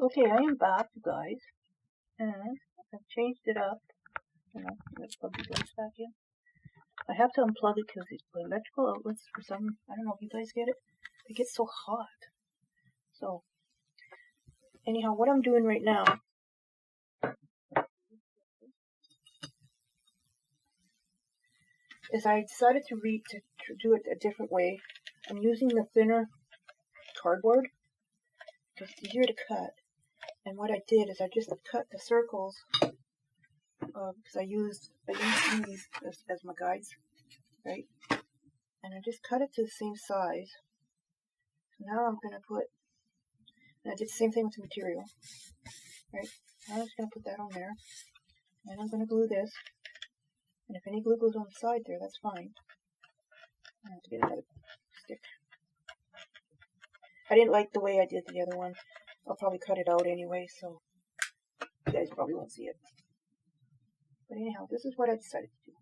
Okay, I am back, you guys, and I've changed it up. Let's plug the lights back in. I have to unplug it because the electrical outlets, for some, I don't know if you guys get it, they get so hot. So, anyhow, what I'm doing right now is I decided to do it a different way. I'm using the thinner cardboard because it's easier to cut. And what I did is I just cut the circles because I used these as my guides, right? And I just cut it to the same size. So now I'm going to put, and I did the same thing with the material, right? Now I'm just going to put that on there. And I'm going to glue this. And if any glue goes on the side there, that's fine. I have to get another stick. I didn't like the way I did the other one. I'll probably cut it out anyway, so you guys probably won't see it. But anyhow, this is what I decided to do.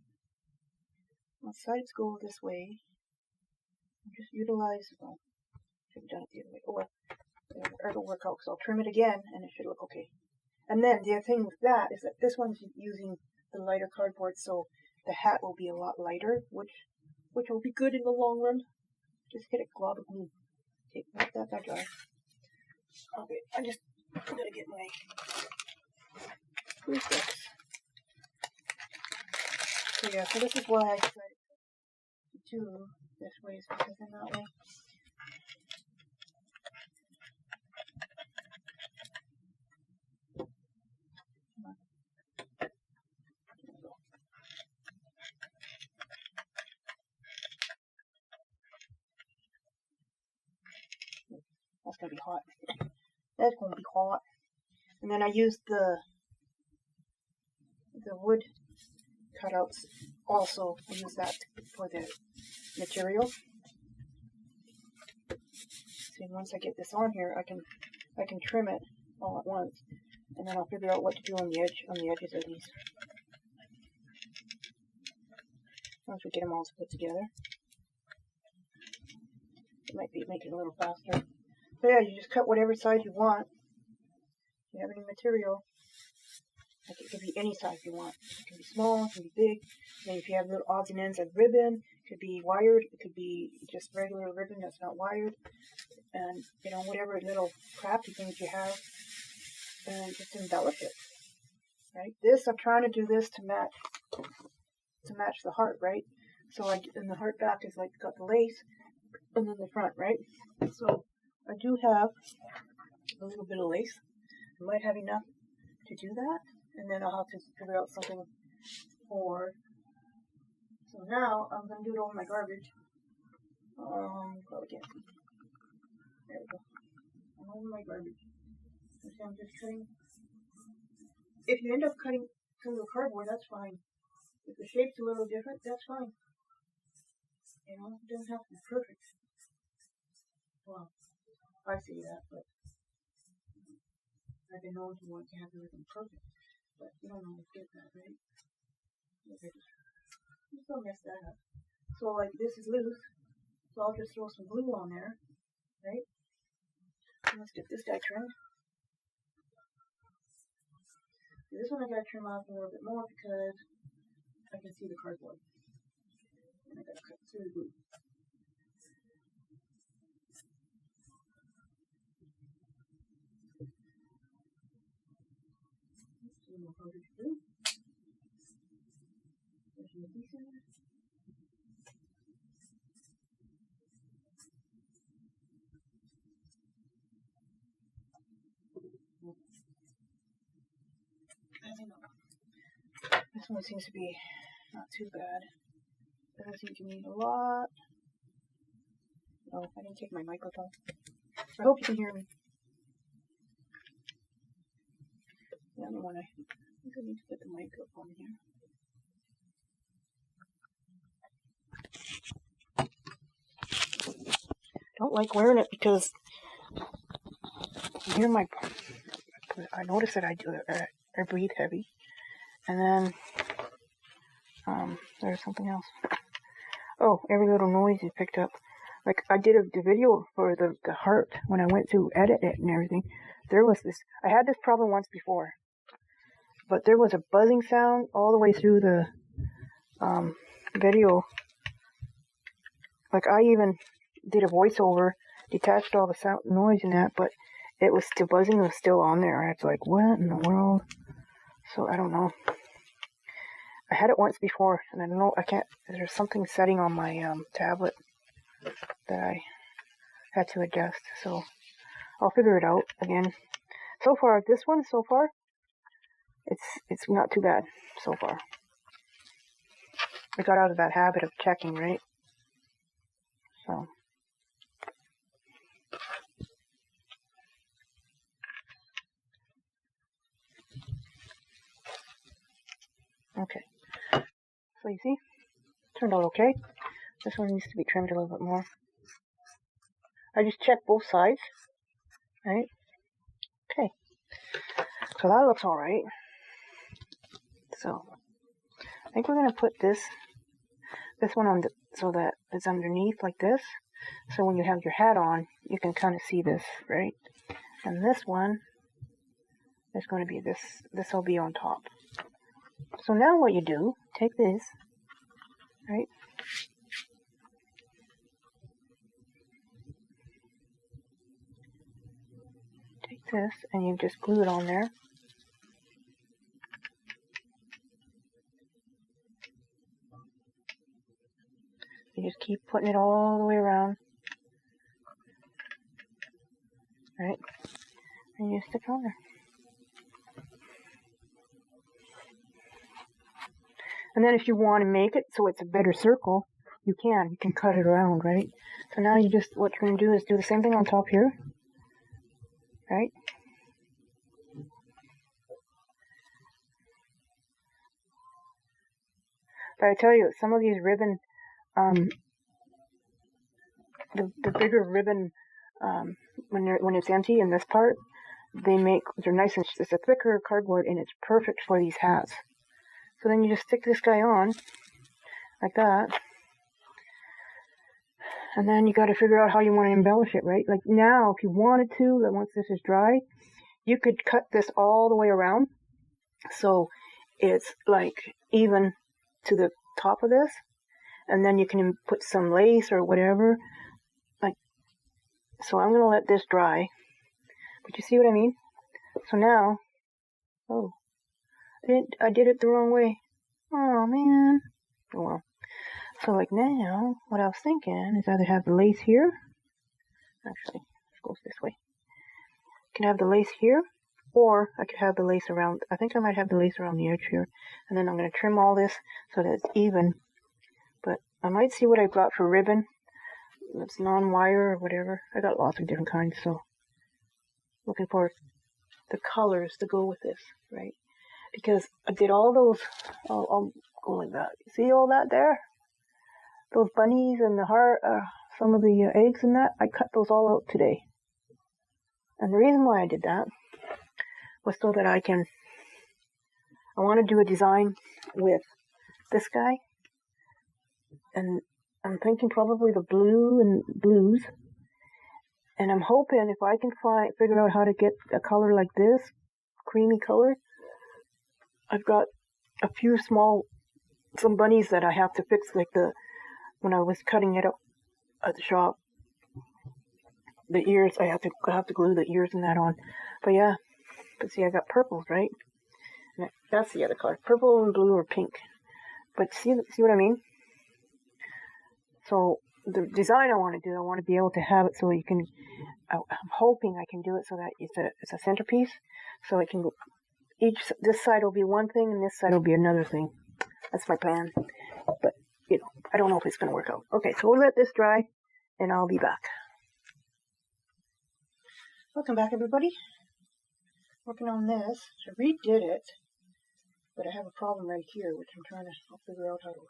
My sides go this way. Just utilize, well, should have done it the other way. Oh well, it'll work out because I'll trim it again and it should look okay. And then the other thing with that is that this one's using the lighter cardboard, so the hat will be a lot lighter, which will be good in the long run. Just hit a glob of glue. Okay, let that dry. Okay, I just gotta get my glue sticks. So yeah, so this is why I decided to do this way, is because in that way that's gonna be hot. That's gonna be hot. And then I used the wood cutouts also. I use that for the material. See, once I get this on here, I can trim it all at once, and then I'll figure out what to do on the edges of these. Once we get them all put together, it might make it a little faster. So yeah, you just cut whatever size you want. If you have any material, like it could be any size you want. It can be small, it can be big. And then if you have little odds and ends of ribbon, it could be wired, it could be just regular ribbon that's not wired. And, whatever little crafty things you have, and just embellish it, right? I'm trying to do this to match the heart, right? So and the heart back is like got the lace, and then the front, right? So I do have a little bit of lace. I might have enough to do that, and then I'll have to figure out something for. So now I'm gonna do it over my garbage. Probably can't see. There we go. I'm over my garbage. So I'm just cutting. If you end up cutting through the cardboard, that's fine. If the shape's a little different, that's fine. It doesn't have to be perfect. Well, I say that, but I've been known to want to have everything perfect. But you don't always get that, right? You still mess that up. So like this is loose, so I'll just throw some glue on there, right? And let's get this guy trimmed. This one I gotta trim off a little bit more because I can see the cardboard. And I gotta cut through the glue. More powdered glue. There's some adhesive. This one seems to be not too bad. Doesn't seem to need a lot. Oh, I didn't take my microphone. I hope you can hear me. Yeah, I think I need to put the microphone here. I don't like wearing it because I notice that I breathe heavy. And then, there's something else. Oh, every little noise is picked up. Like, I did the video for the heart when I went to edit it and everything. there was this, I had this problem once before, but there was a buzzing sound all the way through the video. Like I even did a voiceover, detached all the sound noise in that, but it was still buzzing, was still on there. And it's like, what in the world? So I don't know. I had it once before, and I don't know, I can't, there's something setting on my tablet that I had to adjust, so I'll figure it out again. So far, this one, it's not too bad so far. I got out of that habit of checking, right? So. Okay. So you see, turned out okay. This one needs to be trimmed a little bit more. I just checked both sides, right? Okay. So that looks alright. So, I think we're going to put this one on so that it's underneath like this. So when you have your hat on, you can kind of see this, right? And this one is going to be this will be on top. So now what you do, take this, right? Take this and you just glue it on there. You just keep putting it all the way around, right? And you stick it on there. And then if you want to make it so it's a better circle, you can cut it around, right? So now you just, what you're going to do is do the same thing on top here, right? But I tell you, some of these ribbon, the bigger ribbon, when it's empty in this part, they're nice and, it's a thicker cardboard and it's perfect for these hats. So then you just stick this guy on, like that. And then you got to figure out how you want to embellish it, right? Like now, if you wanted to, once this is dry, you could cut this all the way around. So it's like even to the top of this. And then you can put some lace or whatever. Like, so I'm going to let this dry. But you see what I mean? So now, oh, I did it the wrong way. Oh, man. Oh, well. So, like now, what I was thinking is either have the lace here. Actually, it goes this way. I can have the lace here, or I could have the lace around. I think I might have the lace around the edge here. And then I'm going to trim all this so that it's even. But I might see what I've got for ribbon. It's non-wire or whatever. I got lots of different kinds, so looking for the colors to go with this, right? Because I did all those, I'll go like that. You see all that there? Those bunnies and the heart, some of the eggs and that, I cut those all out today. And the reason why I did that was so that I want to do a design with this guy. And I'm thinking probably the blue and blues. And I'm hoping if I can figure out how to get a color like this, creamy color. I've got a few some bunnies that I have to fix, like when I was cutting it up at the shop. The ears, I have to glue the ears and that on. But yeah, but see, I got purples, right? And that's the other color, purple and blue or pink. But see what I mean? So the design I want to do, I want to be able to have it so you can. I'm hoping I can do it so that it's a centerpiece, so it can go. This side will be one thing and this side will be another thing. That's my plan. But I don't know if it's going to work out. Okay, so we'll let this dry, and I'll be back. Welcome back, everybody. Working on this. I redid it, but I have a problem right here, which I'll figure out how to.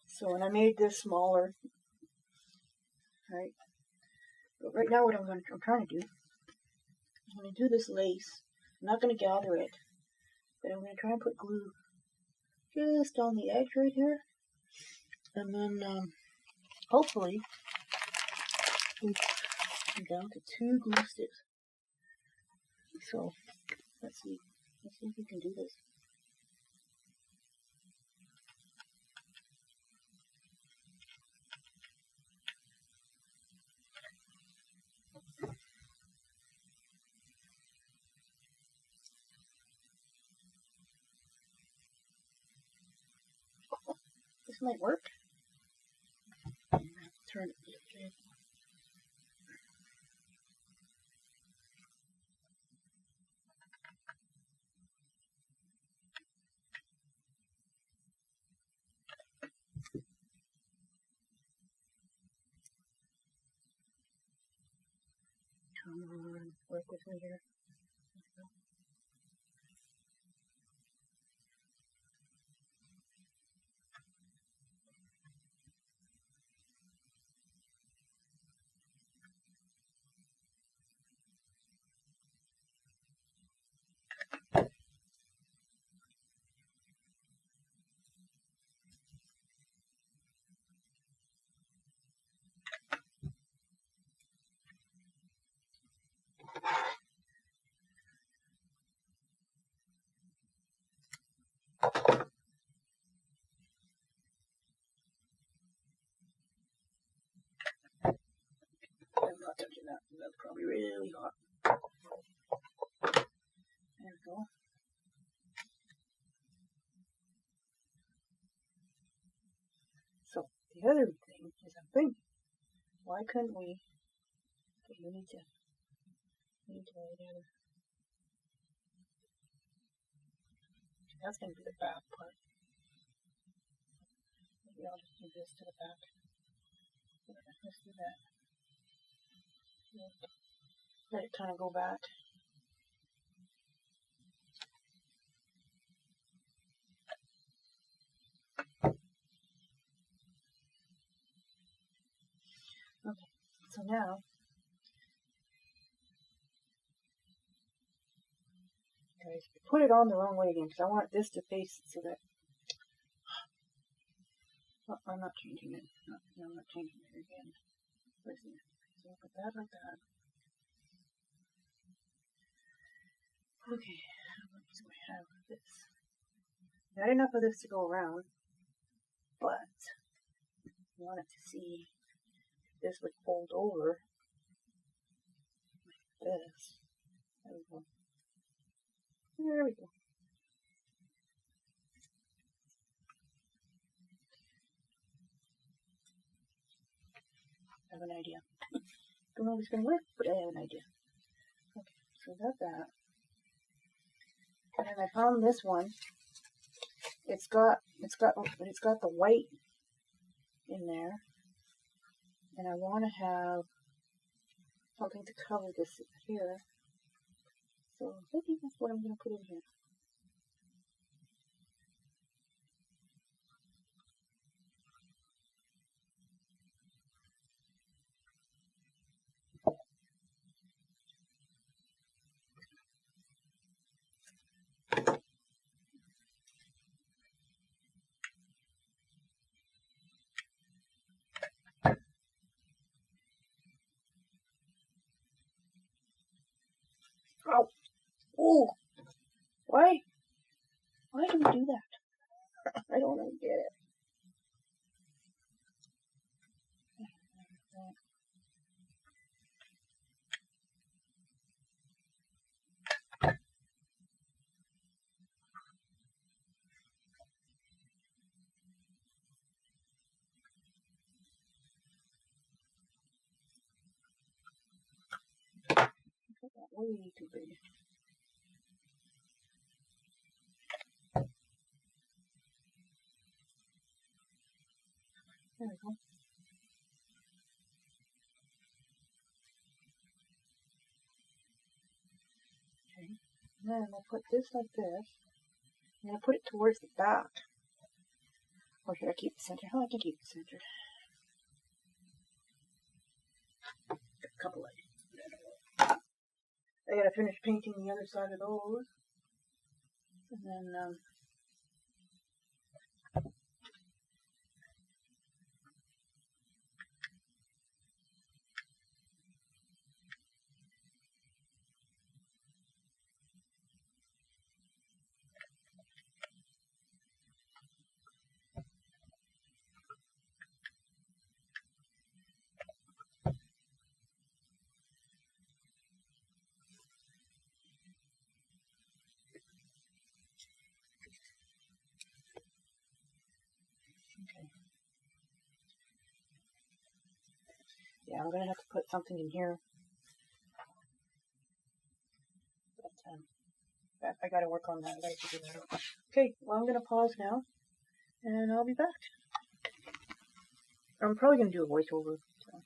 So, and I made this smaller, right? But right now, what I'm trying to do, I'm going to do this lace. I'm not going to gather it, but I'm going to try and put glue just on the edge right here, and then hopefully I'm down to 2 glue sticks. So let's see if we can do this. This might work. Turn it. Okay. Come on, work with me here. I'm not touching that. That's probably really hot. There we go. So the other thing is I'm thinking, why couldn't we? Okay, we need to lay down. That's going to be the back part. Maybe I'll just do this to the back. Yeah, let's do that. Let it kind of go back. Okay, so now, guys, put it on the wrong way again because I want this to face so that. Oh, I'm not changing it. No, I'm not changing it again. Where's it? So put that like that. Okay, how much do I have of this? Not enough of this to go around, but I wanted to see if this would fold over like this. There we go. There we go. I have an idea. Don't know if it's going to work, but I have an idea. Okay, so I got that. And then I found this one. It's got the white in there, and I want to have something to cover this here. So I think that's what I'm going to put in here. Oh, oh, why? Why do we do that? I don't get it. Way too big. There we go. Okay. Then I'll put this like this. I'm going to put it towards the back. Or should I keep the center? Oh, I can keep the center. Got a couple ideas. I gotta finish painting the other side of those. And then, I'm going to have to put something in here. But, I got to work on that. I got to figure that out. Okay, well, I'm going to pause now, and I'll be back. I'm probably going to do a voiceover. So.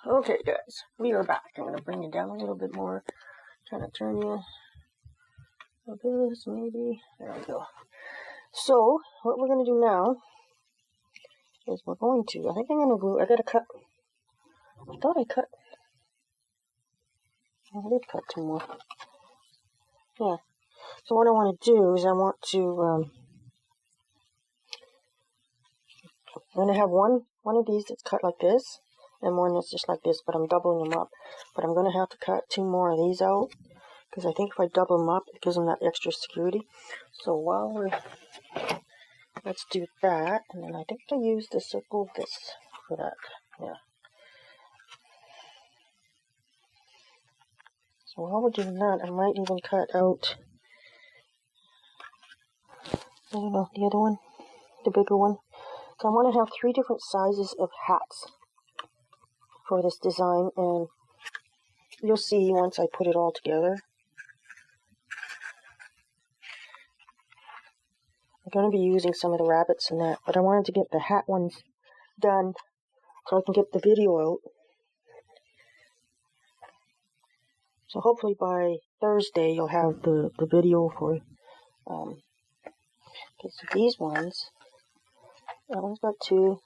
Okay, guys, we are back. I'm going to bring it down a little bit more. Trying to turn you like this, maybe. There we go. So, what we're going to do now is we're going to, I think I'm going to glue, I got to cut, I thought I cut, I did cut 2 more. Yeah. So what I want to do is I want to, I'm going to have one of these that's cut like this, and one that's just like this, but I'm doubling them up. But I'm going to have to cut 2 more of these out, because I think if I double them up, it gives them that extra security. So while we're, let's do that, and then I think I use the circle of this for that. Yeah. So while we're doing that, I might even cut out, I don't know, the other one, the bigger one. So I want to have 3 different sizes of hats for this design, and you'll see once I put it all together. I'm going to be using some of the rabbits and that, but I wanted to get the hat ones done so I can get the video out. So hopefully by Thursday you'll have the video for okay, so these ones, that one's got 2,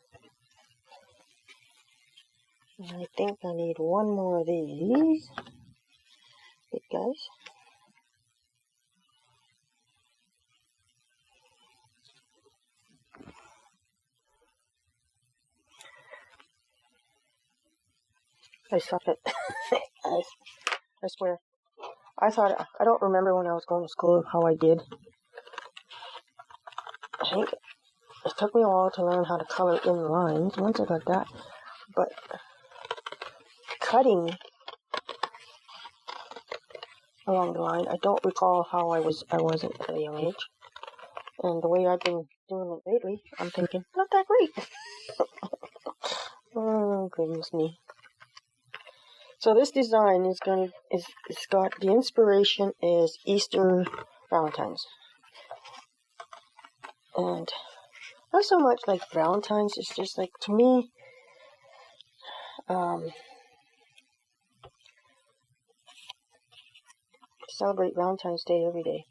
and I think I need 1 more of these big guys. I suck at I swear. I don't remember when I was going to school how I did. I think it took me a while to learn how to color in lines once I got that, but cutting along the line, I don't recall how I was at a young age. And the way I've been doing it lately, I'm thinking, not that great. Oh, goodness me. So this design it's got, the inspiration is Easter Valentine's. And not so much like Valentine's, it's just like, to me, celebrate Valentine's Day every day,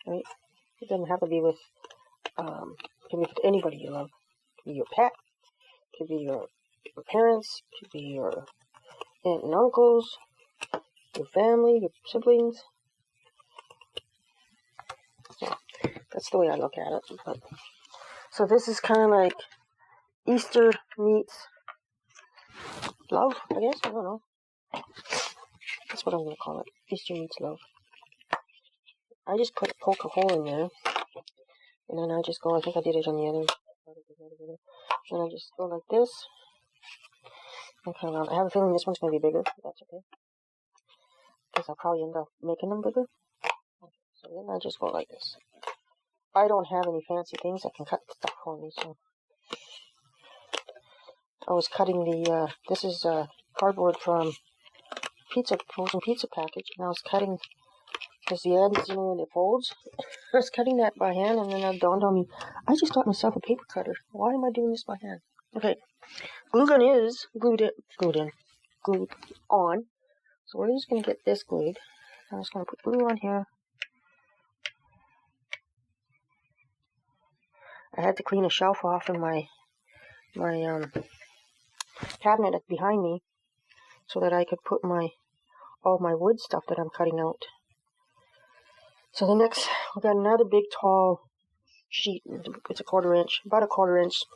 right? It doesn't have to be with, it can be with anybody you love. It could be your pet, it could be your parents, it could be your aunt and uncles, your family, your siblings. So that's the way I look at it. But, so this is kind of like Easter meets love, I guess. I don't know. That's what I'm going to call it. Easter meets love. I just poke a hole in there. And then I just go, I think I did it on the other. And I just go like this. And kind of, I have a feeling this one's going to be bigger. But that's okay. Because I'll probably end up making them bigger. So then I just go like this. I don't have any fancy things that can cut stuff for me, so. I was cutting the, this is cardboard from frozen pizza package, and I was cutting Because the ends, when it folds. I was cutting that by hand, and then it dawned on me, I just got myself a paper cutter. Why am I doing this by hand? Okay, glue gun is glued on. So we're just going to get this glued. I'm just going to put glue on here. I had to clean a shelf off in my cabinet behind me so that I could put all my wood stuff that I'm cutting out. So the next, we've got another big tall sheet. It's about a quarter inch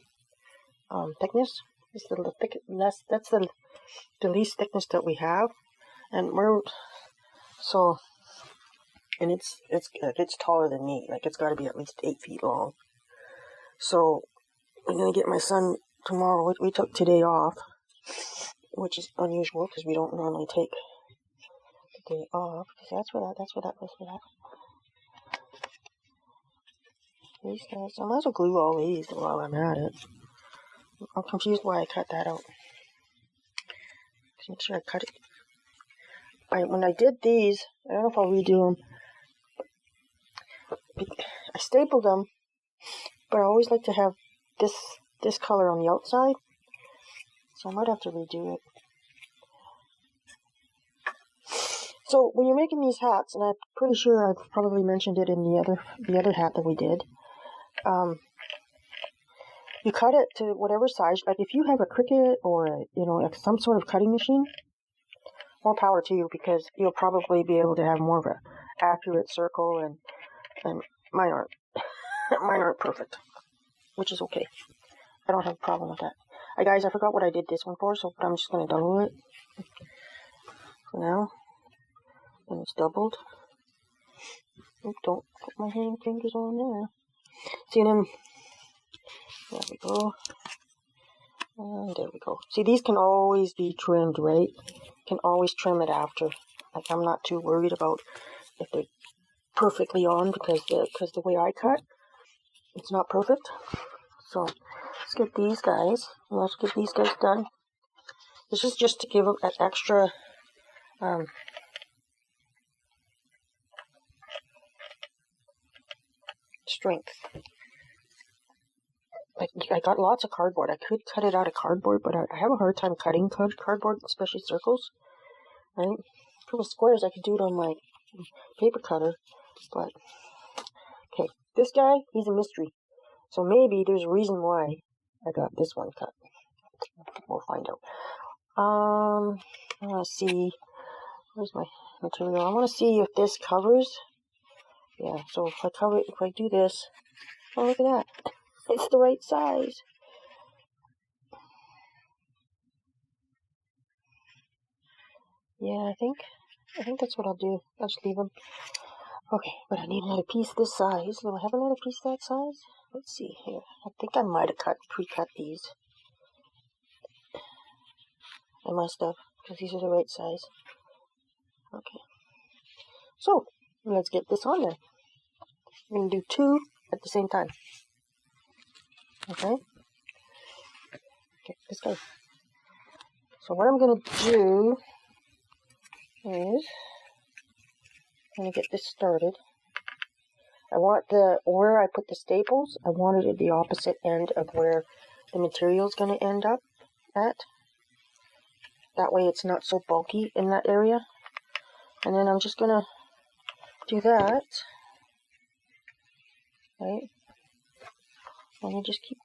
thickness. This little thick. That's the least thickness that we have, and it's taller than me. Like, it's got to be at least 8 feet long. So I'm gonna get my son tomorrow. We took today off, which is unusual because we don't normally take the day off. That's for that. These guys, I might as well glue all these while I'm at it. I'm confused why I cut that out. Just make sure I cut it. When I did these, I don't know if I'll redo them. I stapled them, but I always like to have this color on the outside, so I might have to redo it. So when you're making these hats, and I'm pretty sure I've probably mentioned it in the other hat that we did, you cut it to whatever size. Like, if you have a Cricut or some sort of cutting machine, more power to you, because you'll probably be able to have more of an accurate circle, and mine aren't perfect, which is okay. I don't have a problem with that. Guys, I forgot what I did this one for, so I'm just going to double it for now. And it's doubled. Oops, don't put my fingers on there. See, and then there we go. And there we go. See, these can always be trimmed, right? Can always trim it after. Like, I'm not too worried about if they're perfectly on, because the way I cut, it's not perfect. So let's get these guys. Let's get these guys done. This is just to give them an extra strength. I got lots of cardboard. I could cut it out of cardboard, but I have a hard time cutting cardboard, especially circles. Right? If it was squares, I could do it on my paper cutter. But okay, this guy, he's a mystery. So maybe there's a reason why I got this one cut. We'll find out. I want to see. Where's my material? I want to see if this covers. Yeah. So if I do this, oh, look at that. It's the right size. Yeah, I think that's what I'll do. I'll just leave them. Okay, but I need another piece this size. Do I have another piece that size? Let's see here. I think I might have pre-cut these. I must have, because these are the right size. Okay. So, let's get this on there. I'm going to do 2 at the same time. Okay? Okay, let's go. So what I'm going to do is, I'm going to get this started. I want where I put the staples, I wanted it at the opposite end of where the material is going to end up at. That way it's not so bulky in that area. And then I'm just going to do that. Right? And you just keep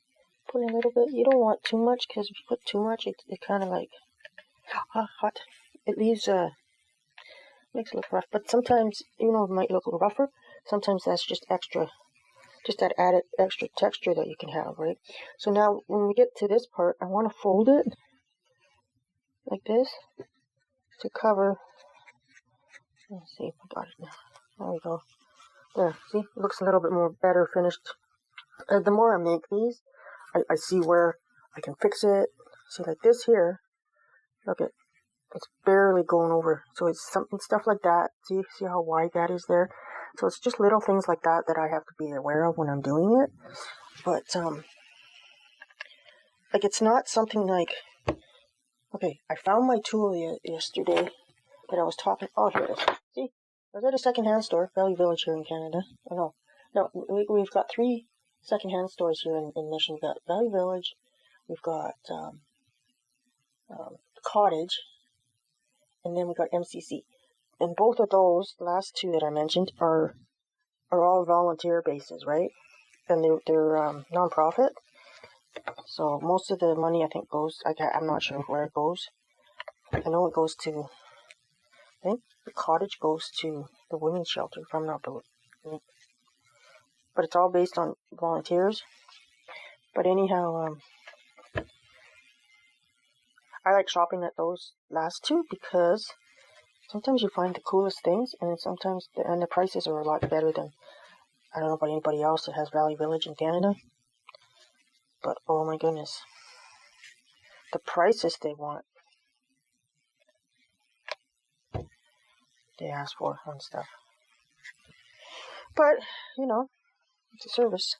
putting a little bit. You don't want too much, because if you put too much, it kind of like hot. It leaves makes it look rough. But sometimes, it might look a little rougher. Sometimes that's just that added extra texture that you can have, right? So now when we get to this part, I want to fold it like this to cover. Let's see if I got it now. There we go. There, see, it looks a little bit more better finished. The more I make these, I see where I can fix it. See, like this here, look at, it's barely going over. So it's stuff like that. See how wide that is there? So it's just little things like that that I have to be aware of when I'm doing it. But, like, it's not something like, okay, I found my tool yesterday that I was talking, oh, here it is. See? I was at a secondhand store, Valley Village here in Canada. Oh, no, we've got 3 secondhand stores here in Mission. We've got Valley Village, we've got Cottage, and then we've got MCC. And both of those, the last 2 that I mentioned, are all volunteer bases, right? And they're non-profit. So most of the money, I think, goes, I'm not sure where it goes. I know it goes to, I think the Cottage goes to the women's shelter, if I'm not wrong. But it's all based on volunteers. But anyhow, I like shopping at those last 2 because sometimes you find the coolest things, and sometimes the prices are a lot better than, I don't know about anybody else that has Valley Village in Canada. But oh my goodness, the prices they want, they ask for on stuff. But, it's a service.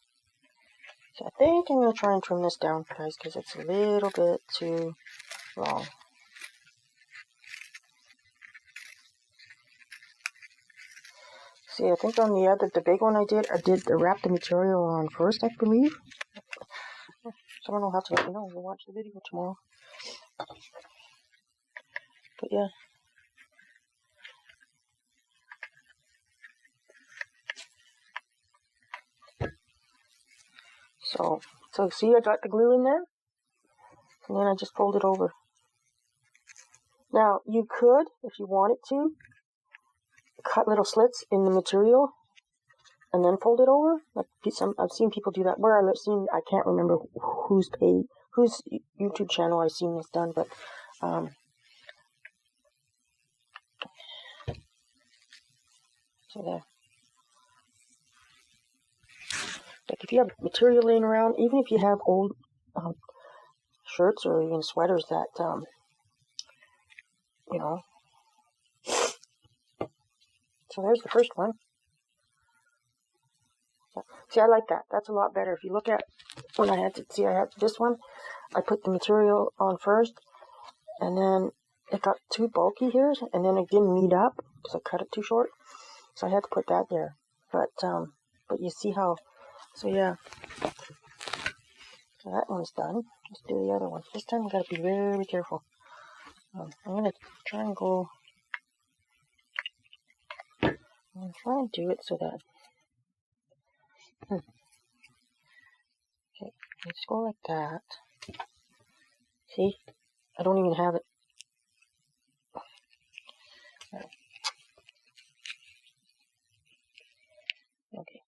So I think I'm going to try and trim this down, guys, because it's a little bit too long. See, I think on the big one I did wrap the material on first, I believe. Someone will have to let me know. We'll watch the video tomorrow. But yeah. So see, I got the glue in there, and then I just fold it over. Now, you could, if you wanted to, cut little slits in the material and then fold it over. I've seen people do that. I can't remember whose YouTube channel I've seen this done, but so there. Like if you have material laying around, even if you have old shirts or even sweaters that So there's the first one. See, I like that. That's a lot better. If you look at when I had this one, I put the material on first, and then it got too bulky here, and then it didn't meet up because I cut it too short. So I had to put that there. But you see how, so yeah. So that one's done. Let's do the other one. This time we gotta be very careful. I'm gonna try and go. I'm gonna try and do it so that. Okay, let's go like that. See, I don't even have it. Okay,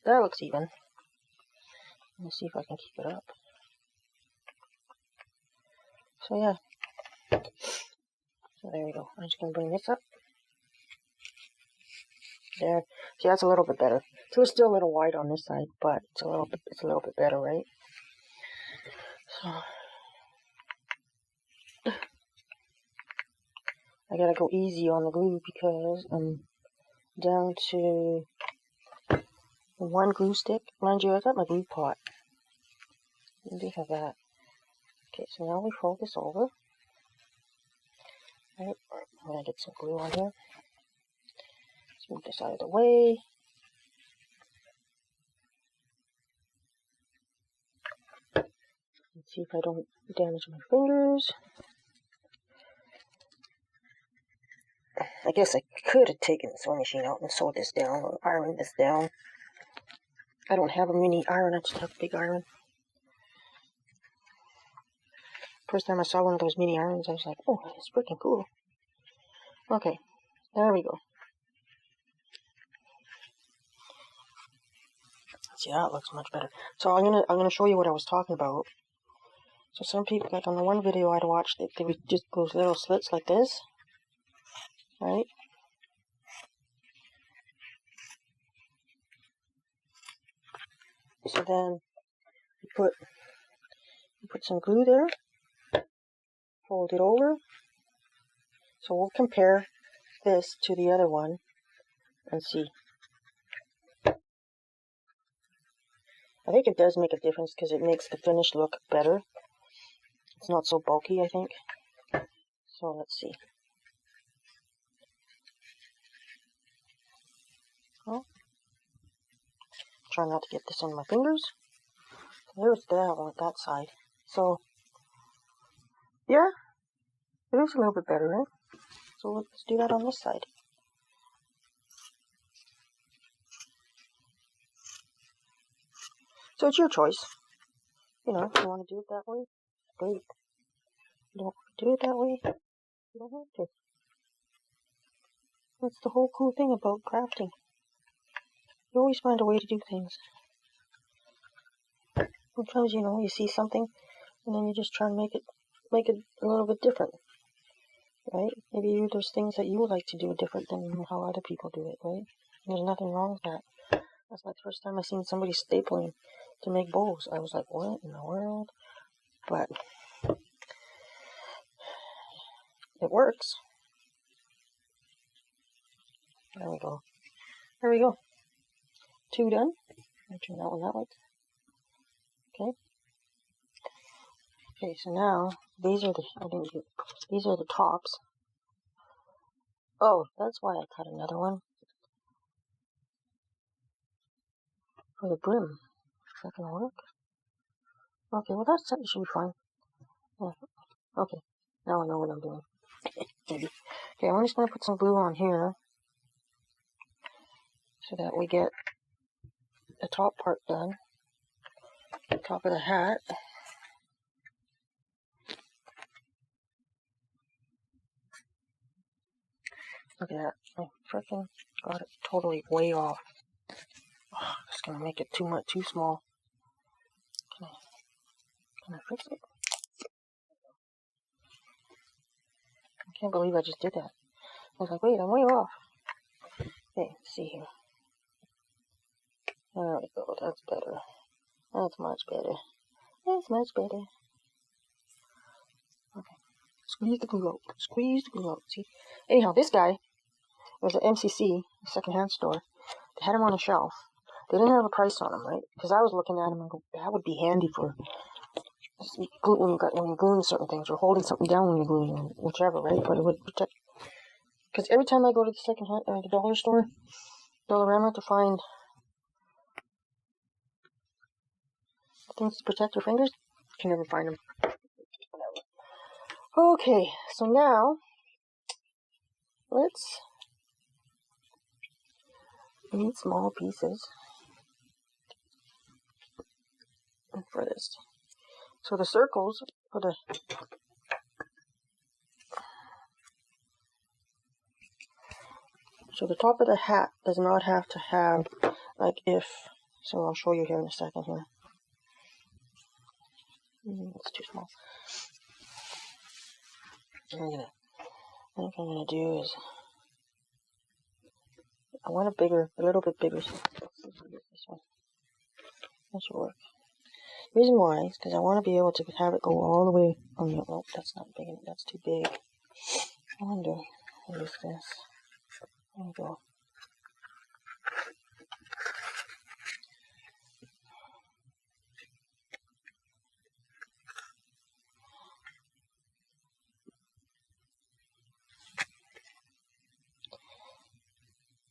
that looks even. Let me see if I can keep it up. So yeah. So there we go. I'm just gonna bring this up. There. See, that's a little bit better. So it's still a little wide on this side, but it's a little bit better, right? So I gotta go easy on the glue because I'm down to one glue stick. Mind you, I got my glue pot. You do have that. Okay, so now we fold this over. Right, I'm gonna get some glue on here. Let's move this out of the way. Let's see if I don't damage my fingers. I guess I could have taken the sewing machine out and sewed this down or ironed this down. I don't have a mini iron, I just have a big iron. First time I saw one of those mini irons, I was like, oh, it's freaking cool. Okay, there we go. See, that looks much better. So I'm gonna show you what I was talking about. So some people, like on the one video I'd watched, they would just go little slits like this, right? So then you put some glue there, fold it over. So we'll compare this to the other one and see. I think it does make a difference because it makes the finish look better. It's not so bulky, I think. So let's see. Try not to get this on my fingers. There's that one, that side. So, yeah, it is a little bit better, right? So let's do that on this side. So it's your choice. You know, if you want to do it that way, great. If you don't do it that way, you don't have to. That's the whole cool thing about crafting. You always find a way to do things. Sometimes, you know, you see something, and then you just try to make it a little bit different, right? Maybe there's things that you would like to do different than how other people do it, right? And there's nothing wrong with that. That's like the first time I seen somebody stapling to make bows. I was like, what in the world? But it works. There we go. There we go. 2 done. I'll turn that one that way. Okay. Okay, so now these are the tops. Oh, that's why I cut another one for the brim. Is that gonna work? Okay, well that should be fine. Yeah. Okay, now I know what I'm doing. Maybe. Okay, I'm just gonna put some glue on here so that we get the top part done. The top of the hat. Look at that. I freaking got it totally way off. Oh, it's gonna make it too small. Can I fix it? I can't believe I just did that. I was like, wait, I'm way off. Okay, let's see here. There we go, that's better. That's much better. That's much better. Okay. Squeeze the glue out. Squeeze the glue out. See? Anyhow, this guy was at MCC, a secondhand store. They had him on a shelf. They didn't have a price on him, right? Because I was looking at him and go, that would be handy for when you're gluing certain things, or holding something down when you're gluing, or whichever, right? But it would protect. Because every time I go to the secondhand, the dollar store, Dollarama, to find things to protect your fingers, you can never find them. Okay, so now let's need small pieces for this. So the circles for the top of the hat does not have to have, like, so I'll show you here in a second here. It's too small. I think I'm gonna do is, I want a little bit bigger. So let's see if I get this one. That should work. The reason why is because I want to be able to have it go all the way. Oh no, nope, that's not big enough. That's too big. I wonder. What is this? There we go.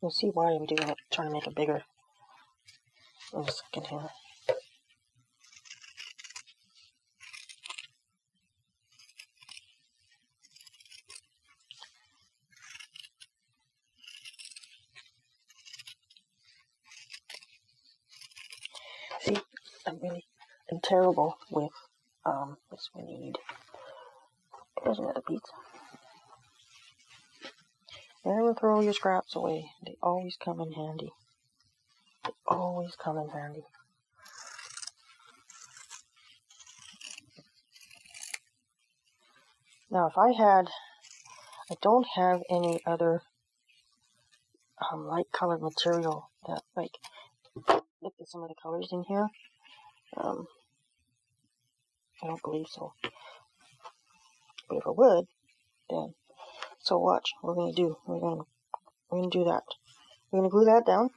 You'll see why I'm doing it, trying to make it bigger in a second here. See, I'm terrible with this we need. There's another piece. Never throw your scraps away. They always come in handy. They always come in handy. Now, if I don't have any other light colored material that, like, look at some of the colors in here. I don't believe so. But if I would, then, so watch. What we're gonna do. We're gonna do that. We're gonna glue that down.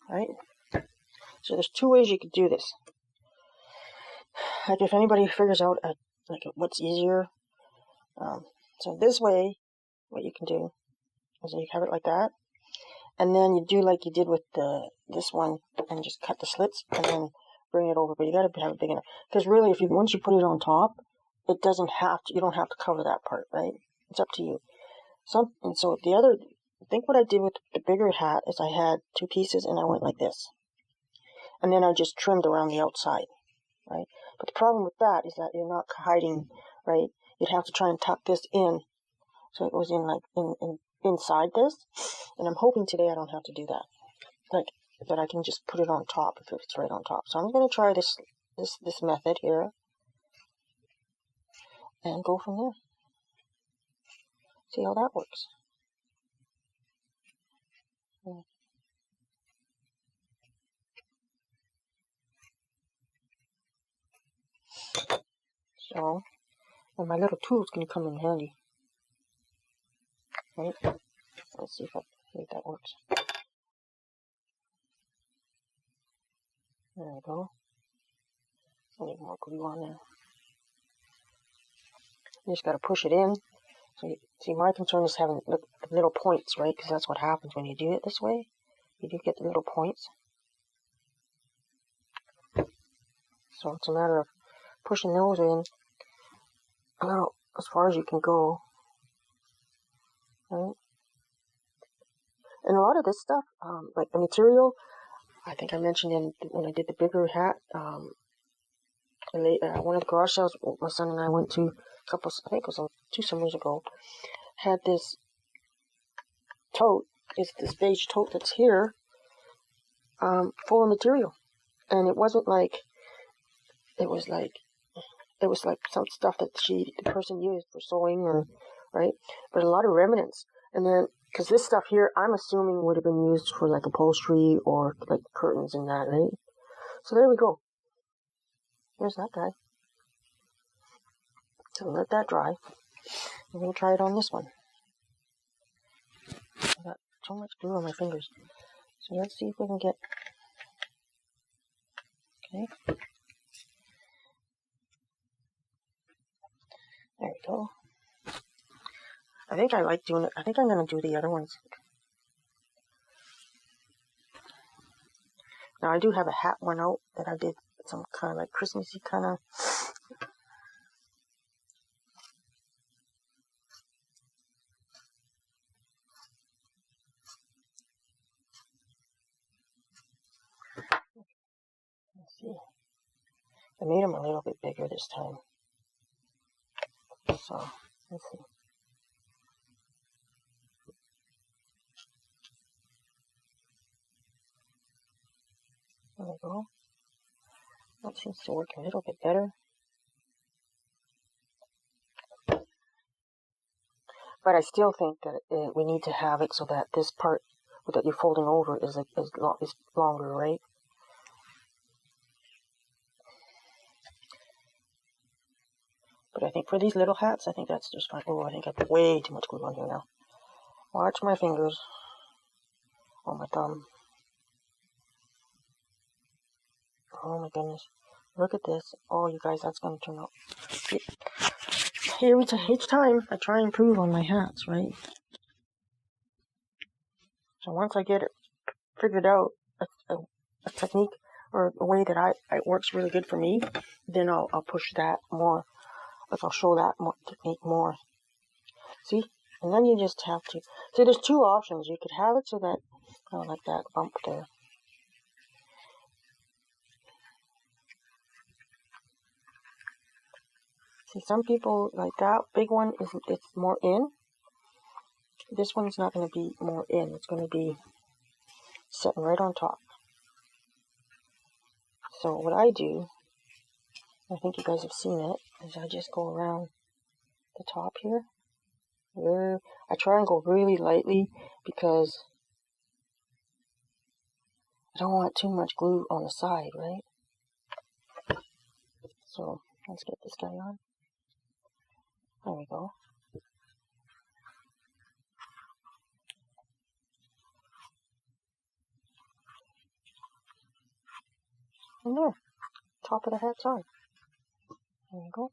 Right? So there's 2 ways you could do this. Like, if anybody figures out what's easier. So this way, what you can do So you have it like that. And then you do like you did with this one, and just cut the slits, and then bring it over. But you gotta have it big enough. Because really, once you put it on top, it doesn't have to, you don't have to cover that part, right? It's up to you. And so I think what I did with the bigger hat is I had 2 pieces and I went like this. And then I just trimmed around the outside, right? But the problem with that is that you're not hiding, right? You'd have to try and tuck this in so it was inside this. And I'm hoping today I don't have to do that. Like, that I can just put it on top if it's right on top. So I'm going to try this method here and go from there. See how that works. So, and my little tools can come in handy. Right? Let's see if that works. There we go. I need more glue on there. You just got to push it in. So see, my concern is having the little points, right? Because that's what happens when you do it this way. You do get the little points. So it's a matter of pushing those in a little as far as you can go. Right? And a lot of this stuff, like the material, I think I mentioned when I did the bigger hat, one of the garage sales my son and I went to I think it was 2 summers ago, had this tote, it's this beige tote that's here, full of material. And it wasn't like, it was like some stuff that the person used for sewing or, right? But a lot of remnants. And then, because this stuff here, I'm assuming would have been used for like upholstery or like curtains and that, right? So there we go. There's that guy. So let that dry. I'm going to try it on this one. I got so much glue on my fingers. So let's see if we can get... Okay. There we go. I think I like doing it. I think I'm going to do the other ones. Now I do have a hat one out that I did some kind of like Christmassy kind of... Let's see. I made them a little bit bigger this time. So, let's see. There we go. That seems to work a little bit better. But I still think that we need to have it so that this part that you're folding over is longer, right? But I think for these little hats, I think that's just fine. Oh, I think I put way too much glue on here now. Watch my fingers on my thumb. Oh my goodness. Look at this. Oh, you guys, that's going to turn out. Here, each time I try and improve on my hats, right? So once I get it figured out, a technique or a way that it works really good for me, then I'll push that more. Like I'll show that technique more. See? And then you just have to... See, there's 2 options. You could have it so that, like that bump there. See, some people like that big one it's more in. This one's not going to be more in. It's going to be sitting right on top. So what I do, I think you guys have seen it, is I just go around the top here. I try and go really lightly because I don't want too much glue on the side, right? So let's get this guy on. There we go. And there, top of the hat's on. There we go.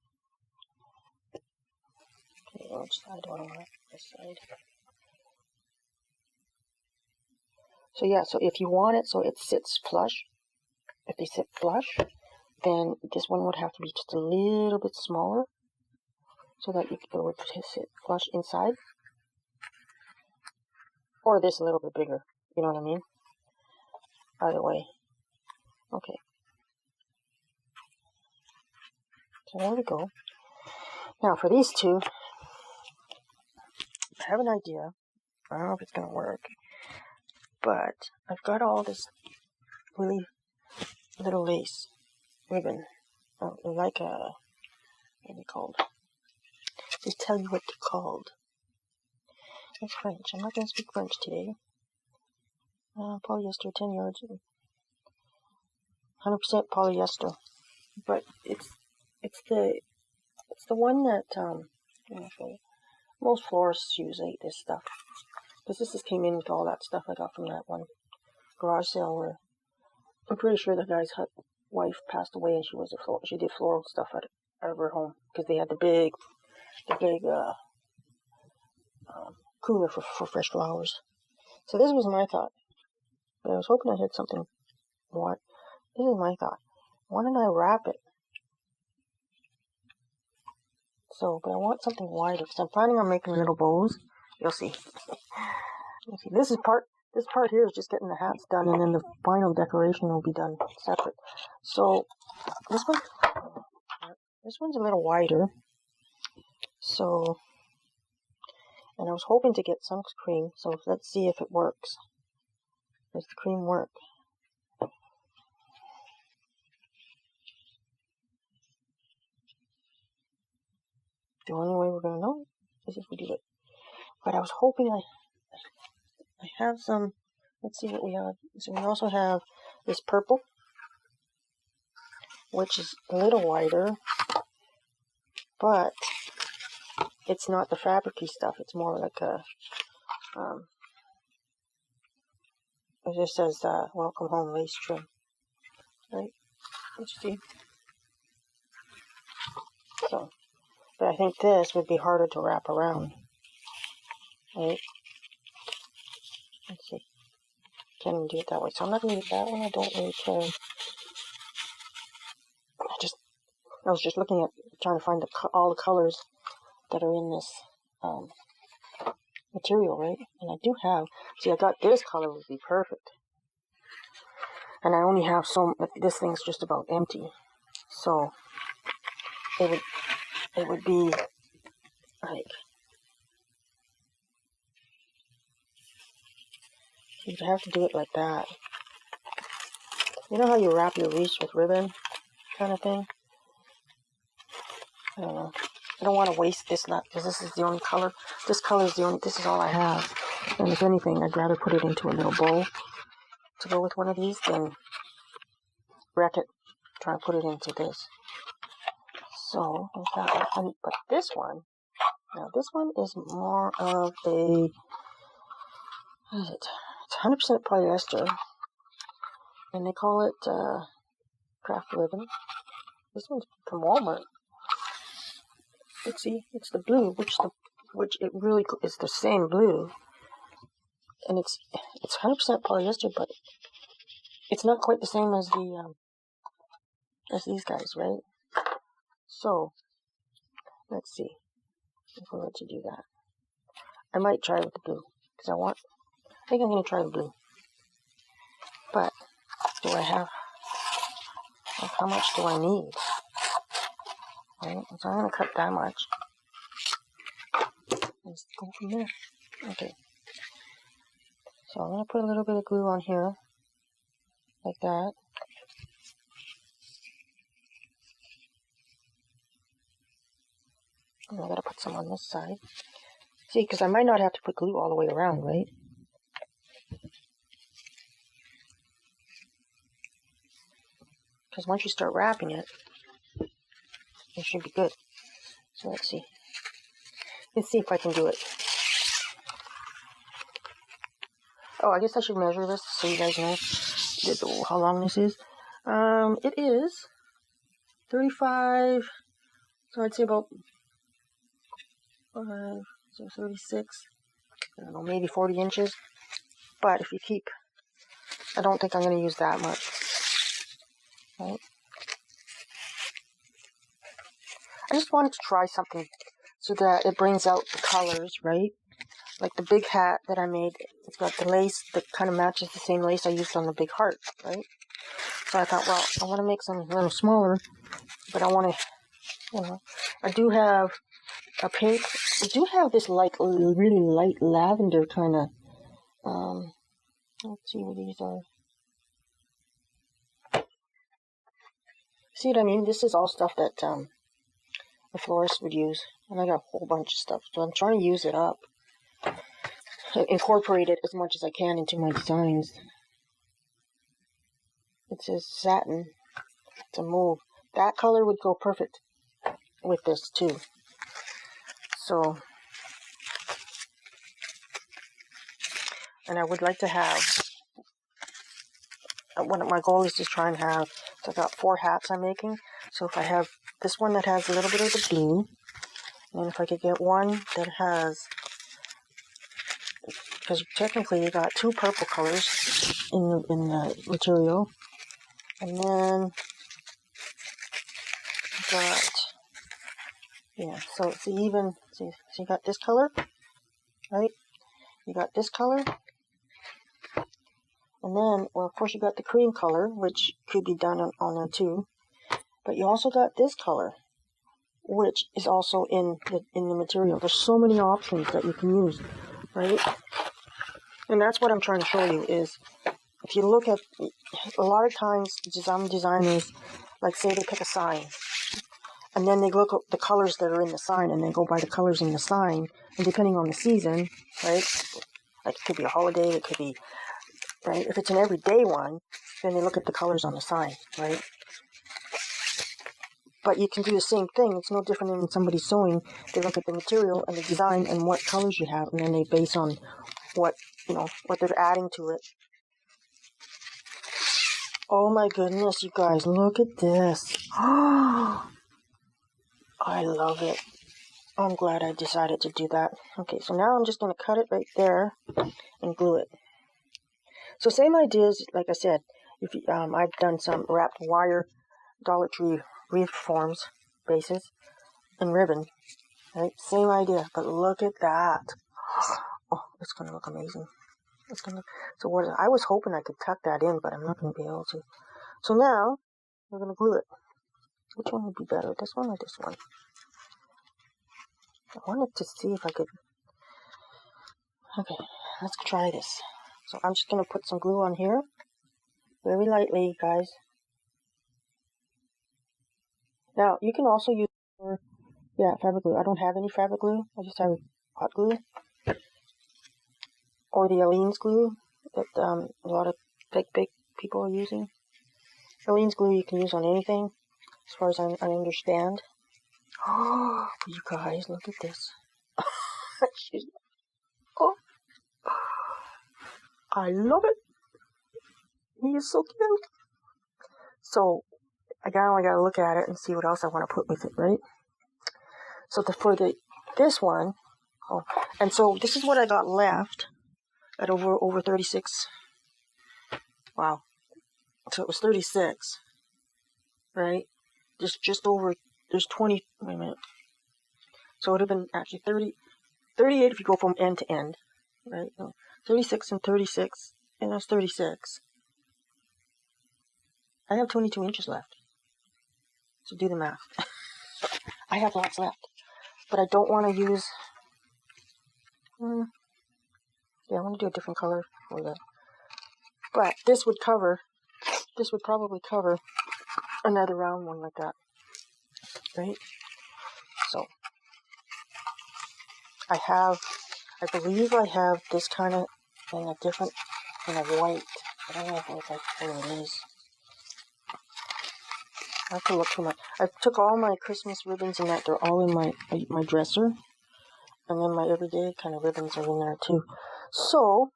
Okay, which side do I want? This side. So yeah, so if you want it so it sits flush, if they sit flush, then this one would have to be just a little bit smaller so that it would sit flush inside. Or this a little bit bigger, you know what I mean? Either way. Okay. So there we go. Now for these two, I have an idea. I don't know if it's going to work. But I've got all this really little lace ribbon. Like a, what are they called? They tell you what they're called. It's French. I'm not going to speak French today. Polyester, 10 yards. 100% polyester. But it's the one that most florists use this stuff. Because this just came in with all that stuff I got from that one garage sale where I'm pretty sure the guy's wife passed away and she did floral stuff out of her home because they had the big cooler for fresh flowers. So this was my thought. But I was hoping I had something more. This is my thought. Why don't I wrap it? So, but I want something wider because I'm planning on making little bows. You'll see. You'll see. This part here is just getting the hats done, and then the final decoration will be done separate. So this one's a little wider. So, and I was hoping to get some cream. So let's see if it works. Does the cream work? The only way we're going to know is if we do it. But I was hoping I have some. Let's see what we have. So we also have this purple, which is a little wider, but it's not the fabricy stuff. It's more like a, it just says, welcome home lace trim. Right? Let's see. So, but I think this would be harder to wrap around. Right? Let's see. Can't even do it that way. So I'm not going to use that one. I don't really care. I was just looking at, trying to find all the colors that are in this material, right? And I do have, see, I got this color would be perfect. And I only have this thing's just about empty. So, it would be, like, you'd have to do it like that. You know how you wrap your wreaths with ribbon, kind of thing? I don't know. I don't want to waste this nut, because this is the only color. This color is this is all I have. And if anything, I'd rather put it into a little bowl to go with one of these than wreck it, try and put it into this. So, there's that one. But this one, now this one is more of a, what is it? It's 100% polyester. And they call it craft ribbon. This one's from Walmart. Let's see, it's the blue, which it really is the same blue. And it's 100% polyester, but it's not quite the same as as these guys, right? So, let's see if we'll let you do that. I might try with the blue, because I think I'm going to try the blue. But, do I have, like, how much do I need? Right, so I'm going to cut that much. Let's go from there. Okay. So I'm going to put a little bit of glue on here, like that. And I got to put some on this side. See, because I might not have to put glue all the way around, right? Because once you start wrapping it, it should be good. So let's see. Let's see if I can do it. Oh, I guess I should measure this so you guys know how long this is. It is 35, so I'd say about 36, I don't know, maybe 40 inches. But if you keep I don't think I'm going to use that much. Right? I just wanted to try something so that it brings out the colors, right? Like the big hat that I made, it's got the lace that kind of matches the same lace I used on the big heart, right? So I thought, well, I want to make something a little smaller, but I want to, I do have a pink. I do have this like really light lavender kind of, let's see what these are. See what I mean? This is all stuff that a florist would use. And I got a whole bunch of stuff. So I'm trying to use it up. Incorporate it as much as I can into my designs. It says satin. It's a mauve. That color would go perfect with this too. So, and I would like to have, one of my goals is to try and have, so I got 4 hats I'm making. So if I have this one that has a little bit of the blue, and if I could get one that has, because technically you got 2 purple colors in the material, and then you got, yeah, so it's even, see, so you got this color, right? You got this color, and then, well, of course you got the cream color, which could be done on there too, but you also got this color, which is also in the material. There's so many options that you can use, right? And that's what I'm trying to show you is, if you look at, a lot of times some designers, like say they pick a sign, and then they look at the colors that are in the sign, and they go by the colors in the sign, and depending on the season, right? Like it could be a holiday, it could be, right? If it's an everyday one, then they look at the colors on the sign, right? But you can do the same thing. It's no different than somebody sewing. They look at the material and the design and what colors you have, and then they base on what, what they're adding to it. Oh my goodness, you guys, look at this. I love it. I'm glad I decided to do that. Okay, so now I'm just going to cut it right there and glue it. So same ideas, like I said, if I've done some wrapped wire Dollar Tree wreath forms, bases, and ribbon. Right? Same idea, but look at that. Oh, it's going to look amazing. So what I was hoping I could tuck that in, but I'm not going to be able to. So now, we're going to glue it. Which one would be better, this one or this one? I wanted to see if I could. Okay, let's try this. So I'm just going to put some glue on here. Very lightly, guys. Now, you can also use, fabric glue. I don't have any fabric glue. I just have hot glue. Or the Aleene's glue that a lot of big people are using. Aleene's glue you can use on anything, as far as I understand. Oh, you guys, look at this. Oh, I love it. He is so cute. So, I gotta look at it and see what else I want to put with it, right? So this one, and so this is what I got left at over 36. Wow. So it was 36, right? Just over, there's 20, wait a minute. So it would have been actually 38 if you go from end to end, right? No, 36 and 36, and that's 36. I have 22 inches left. So do the math. I have lots left, but I don't want to use, I want to do a different color for that. But this would probably cover another round one like that, right? So, I believe I have this kind of in a different, in a white. I don't know if what it is. I have to look through I took all my Christmas ribbons and that, they're all in my dresser. And then my everyday kind of ribbons are in there too. So,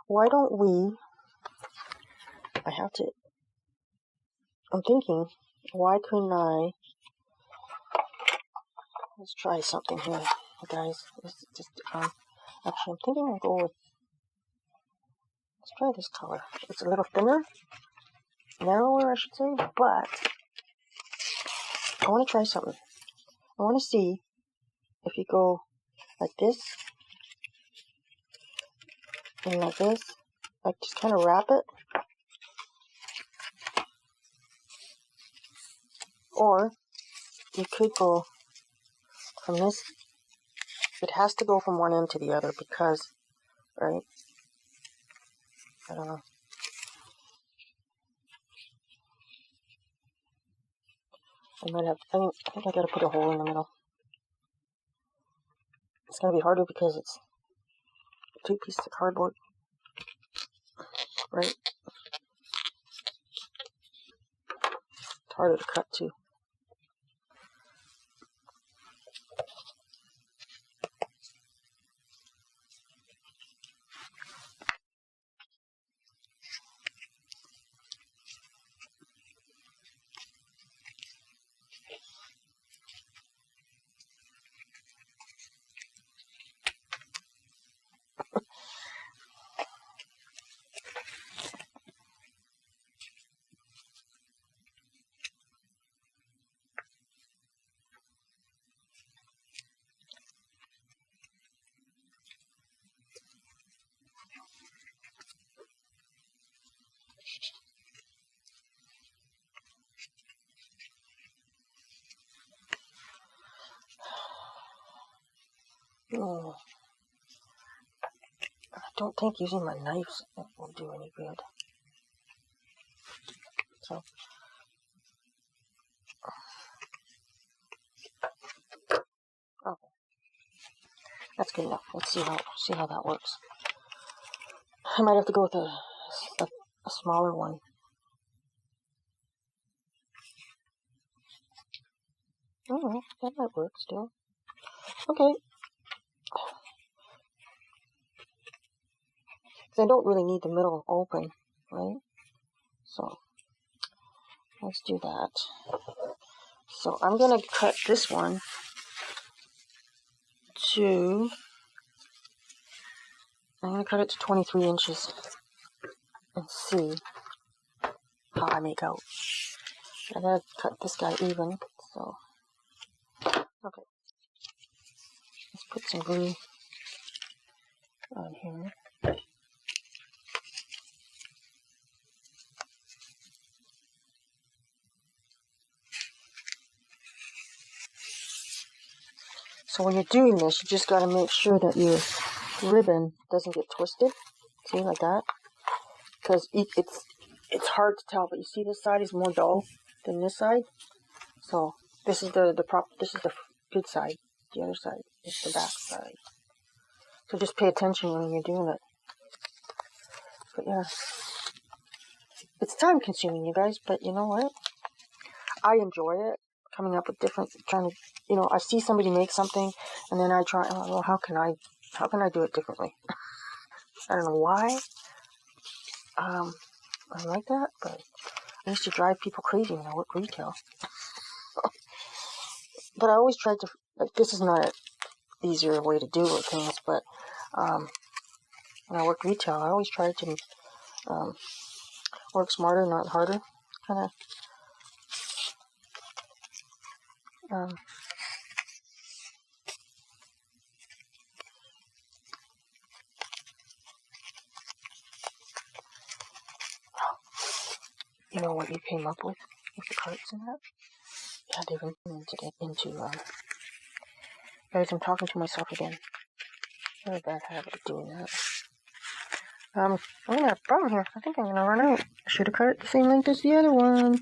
why don't we, I'm thinking, why couldn't let's try something here, guys. Actually, I'm thinking I'll go with Let's try this color. It's a little thinner, narrower, I should say, but I want to try something. I want to see if you go like this and like this, like just kind of wrap it, or you could go from this. It has to go from one end to the other because, right? I don't know. I think I gotta put a hole in the middle. It's gonna be harder because it's 2 pieces of cardboard, right? It's harder to cut too. Oh, I don't think using my knives will do any good. So, okay, that's good enough. Let's see how that works. I might have to go with a smaller one. Oh, that might work still. Okay. Because I don't really need the middle open, right? So, let's do that. So, I'm going to cut this one to... I'm going to cut it to 23 inches and see how I make out. I got to cut this guy even, so... Okay. Let's put some glue on here. So when you're doing this, you just got to make sure that your ribbon doesn't get twisted. See, like that? Because it's hard to tell, but you see this side is more dull than this side. So this is the good side. The other side is the back side. So just pay attention when you're doing it. But yeah, it's time consuming, you guys. But you know what? I enjoy it. Coming up with trying to, I see somebody make something, and then I try. Well, how can I do it differently? I don't know why. I like that, but I used to drive people crazy when I worked retail. But I always tried to. This is not an easier way to do things, but when I worked retail, I always tried to work smarter, not harder. Kind of. You know what you came up with the cards and that? Yeah, they've implemented it into, guys, I'm talking to myself again. I have a bad habit of doing that. I'm gonna have a problem here. I think I'm gonna run out. I should have cut it the same length as the other one.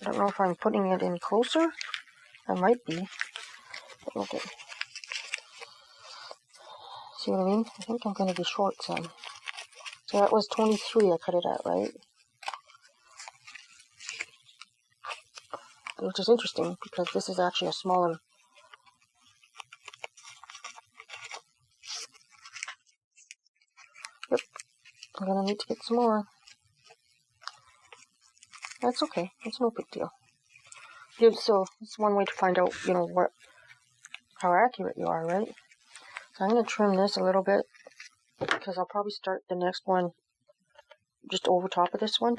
I don't know if I'm putting it in closer. I might be. But okay. See what I mean? I think I'm gonna be short some. So that was 23 I cut it at, right? Which is interesting because this is actually a smaller. Yep. I'm gonna need to get some more. That's okay. It's no big deal. So it's one way to find out, how accurate you are, right? So I'm gonna trim this a little bit because because I'll probably start the next one just over top of this one.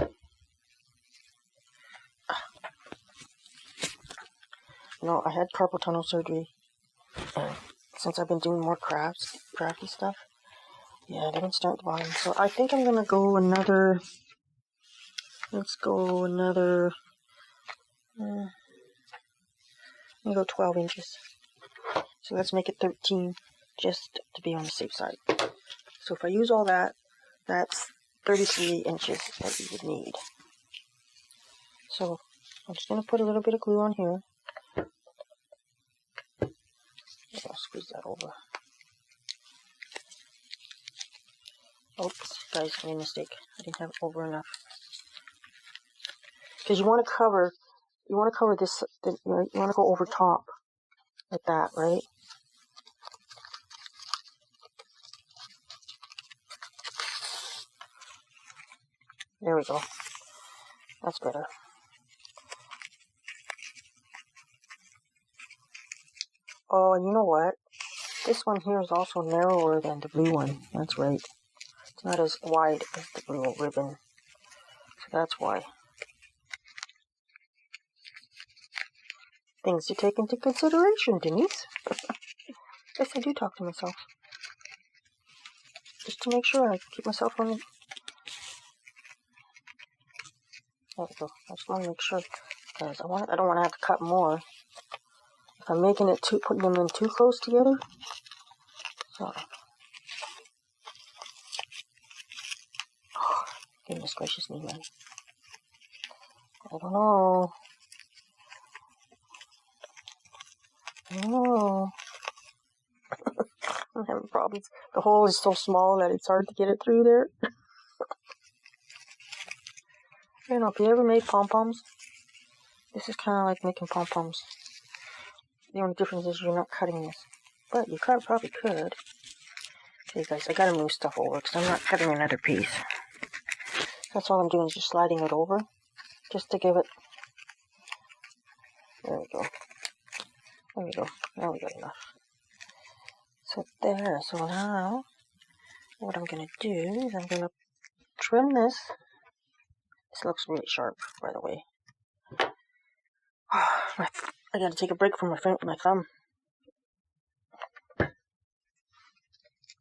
You know, I had carpal tunnel surgery, and since I've been doing more crafty stuff, yeah, they didn't start the bottom. So I think I'm gonna go another. Let's go another. I'm gonna go 12 inches. So let's make it 13, just to be on the safe side. So if I use all that, that's 33 inches that you would need. So I'm just going to put a little bit of glue on here. I'll squeeze that over. Oops, guys, I made a mistake. I didn't have it over enough. Because you want to cover this, you want to go over top like that, right? There we go. That's better. Oh, and you know what? This one here is also narrower than the blue one. That's right. It's not as wide as the blue ribbon. So that's why. Things to take into consideration, Denise. Yes, I do talk to myself. Just to make sure I keep myself on the... There we go. I just want to make sure, because I don't want to have to cut more. If I'm making it putting them in too close together. So. Oh, goodness gracious me, man. I don't know. I'm having problems. The hole is so small that it's hard to get it through there. You know, if you ever made pom-poms, this is kind of like making pom-poms. The only difference is you're not cutting this. But you probably could. Okay, guys, I gotta move stuff over because I'm not cutting another piece. That's all I'm doing is just sliding it over. Just to give it... There we go. There we go. Now we got enough. So there. So now, what I'm gonna do is I'm gonna trim this. This looks really sharp, by the way. I gotta take a break from my thumb.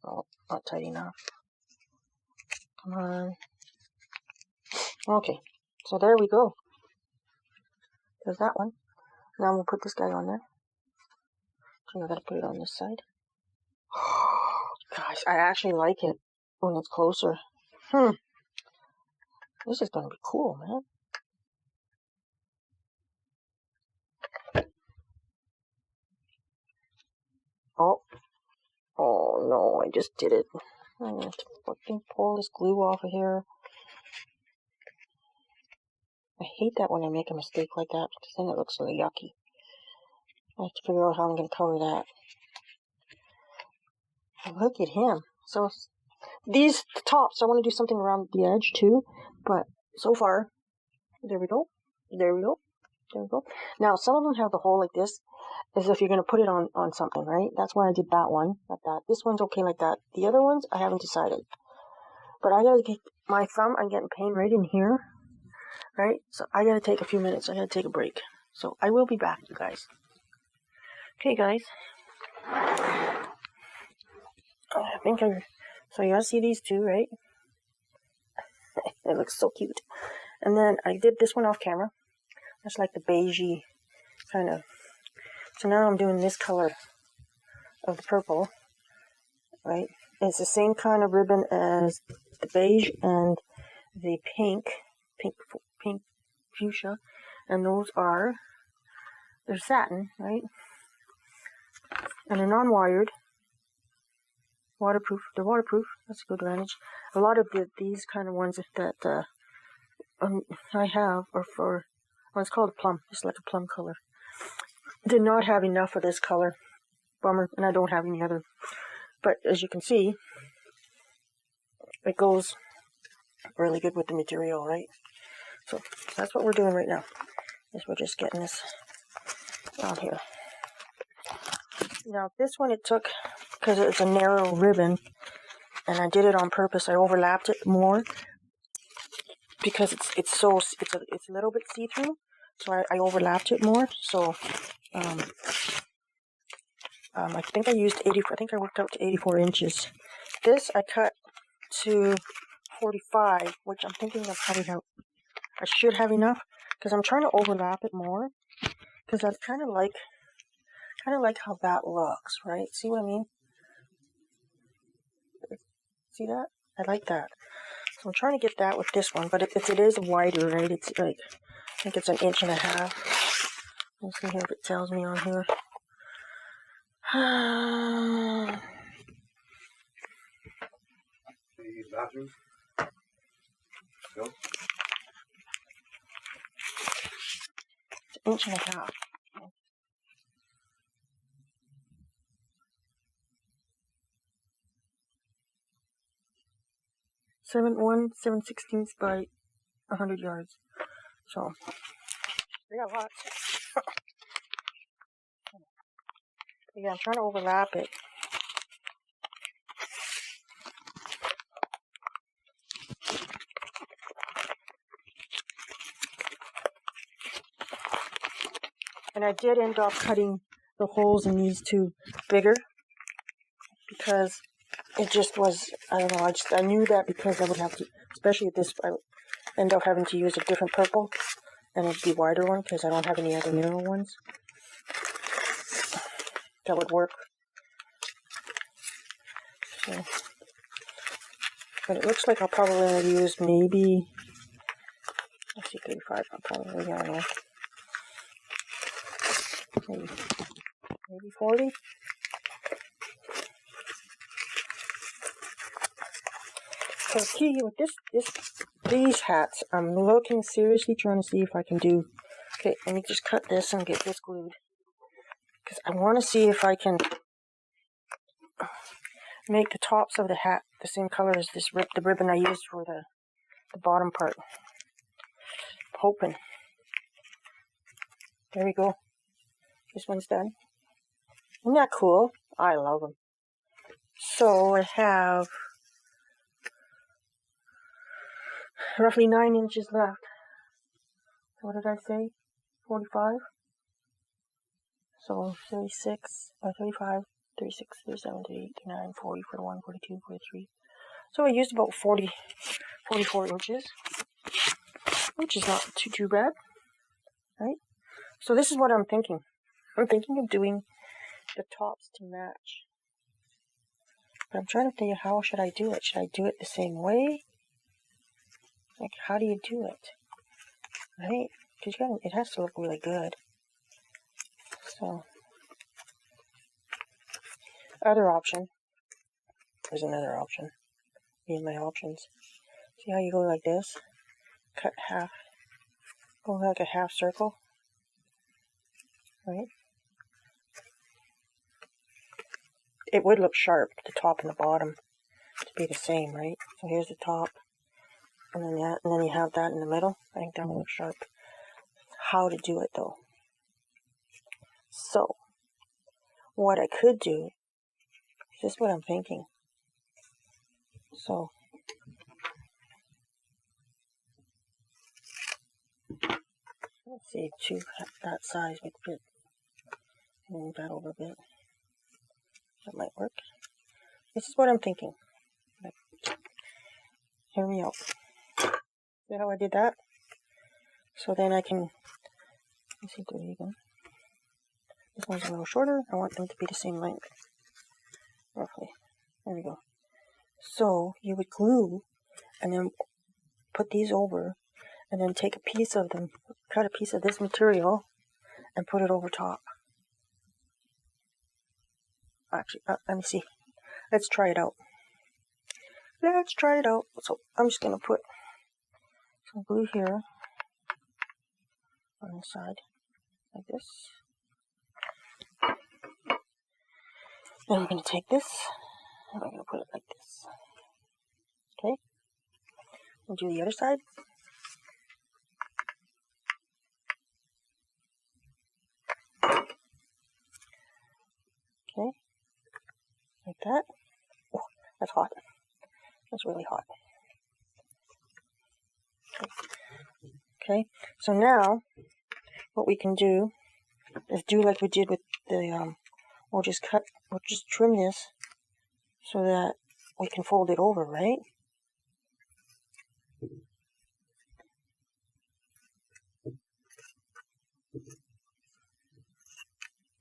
Oh, not tight enough. Come on. Okay, so there we go. There's that one. Now we'll put this guy on there. So I gotta put it on this side. Gosh, I actually like it when it's closer. This is gonna be cool, man. Oh no, I just did it. I'm gonna have to fucking pull this glue off of here. I hate that when I make a mistake like that, because then it looks really yucky. I have to figure out how I'm gonna cover that. Look at him. So, these tops, I want to do something around the edge too, but so far, there we go. There we go. There we go. Now, some of them have the hole like this, as if you're going to put it on something, right? That's why I did that one, like that. This one's okay like that. The other ones, I haven't decided. But I gotta get my thumb, I'm getting pain right in here, right? So I gotta take a few minutes. I gotta take a break. So I will be back, you guys. Okay, guys. So you guys see these two, right? It looks so cute. And then I did this one off camera. That's like the beigey kind of. So now I'm doing this color of the purple, right? It's the same kind of ribbon as the beige and the pink fuchsia, and those are, they're satin, right? And they're non-wired, waterproof. They're waterproof. That's a good advantage. A lot of these kind of ones that I have are for, well, it's called a plum. It's like a plum color. Did not have enough of this color. Bummer. And I don't have any other. But as you can see, it goes really good with the material, right? So that's what we're doing right now. Is we're just getting this on here. Now this one it took, because it's a narrow ribbon, and I did it on purpose. I overlapped it more because it's a little bit see-through, so I overlapped it more. So I think I used 84. I think I worked out to 84 inches. This I cut to 45, which I'm thinking of probably I should have enough because I'm trying to overlap it more because I kind of like how that looks, right? See what I mean? See that? I like that. So I'm trying to get that with this one, but it is wider, right? It's like, I think it's 1.5 inches. Let's see here if it tells me on here. Bathroom? No? It's 1.5 inches. 7/16 by 100 yards. So we got lots. Yeah, I'm trying to overlap it. And I did end up cutting the holes in these two bigger because it just was, I don't know, I knew that because I would have to, especially this, I would end up having to use a different purple and it'd be wider one because I don't have any other narrow ones that would work. So, but it looks like I'll probably only use maybe, let's see, 35, I'll probably, I don't know, maybe 40. So key with these hats, I'm looking seriously trying to see if I can do, okay, let me just cut this and get this glued. Because I want to see if I can make the tops of the hat the same color as the ribbon I used for the bottom part. I'm hoping. There we go. This one's done. Isn't that cool? I love them. So I have roughly 9 inches left. What did I say? 45? So 36, 35, 36, 37, 38, 39, 40, 41, 42, 43. So I used about 44 inches, which is not too bad, right? So this is what I'm thinking. I'm thinking of doing the tops to match. But I'm trying to think of how should I do it. Should I do it the same way? Like, how do you do it? Right? Because it has to look really good. So, other option. There's another option. These are my options. See how you go like this? Cut half. Go like a half circle. Right? It would look sharp, the top and the bottom, to be the same, right? So here's the top. And then that, and then you have that in the middle. I think that will look sharp. How to do it though. So, what I could do, this is what I'm thinking. So, let's see, that size would fit. Move that over a bit. That might work. This is what I'm thinking. Hear me out. See how I did that? So then I can, let's see, do it again. This one's a little shorter. I want them to be the same length. Roughly. There we go. So you would glue and then put these over and then take a piece of them, cut a piece of this material and put it over top. Actually, let me see. Let's try it out. Let's try it out. So I'm just going to put some glue here on this side, like this. Then I'm going to take this and I'm going to put it like this. Okay? And do the other side. Okay? Like that. Oh, that's hot. really hot. Okay, so now what we can do is do like we did with the, we'll just trim this so that we can fold it over, right?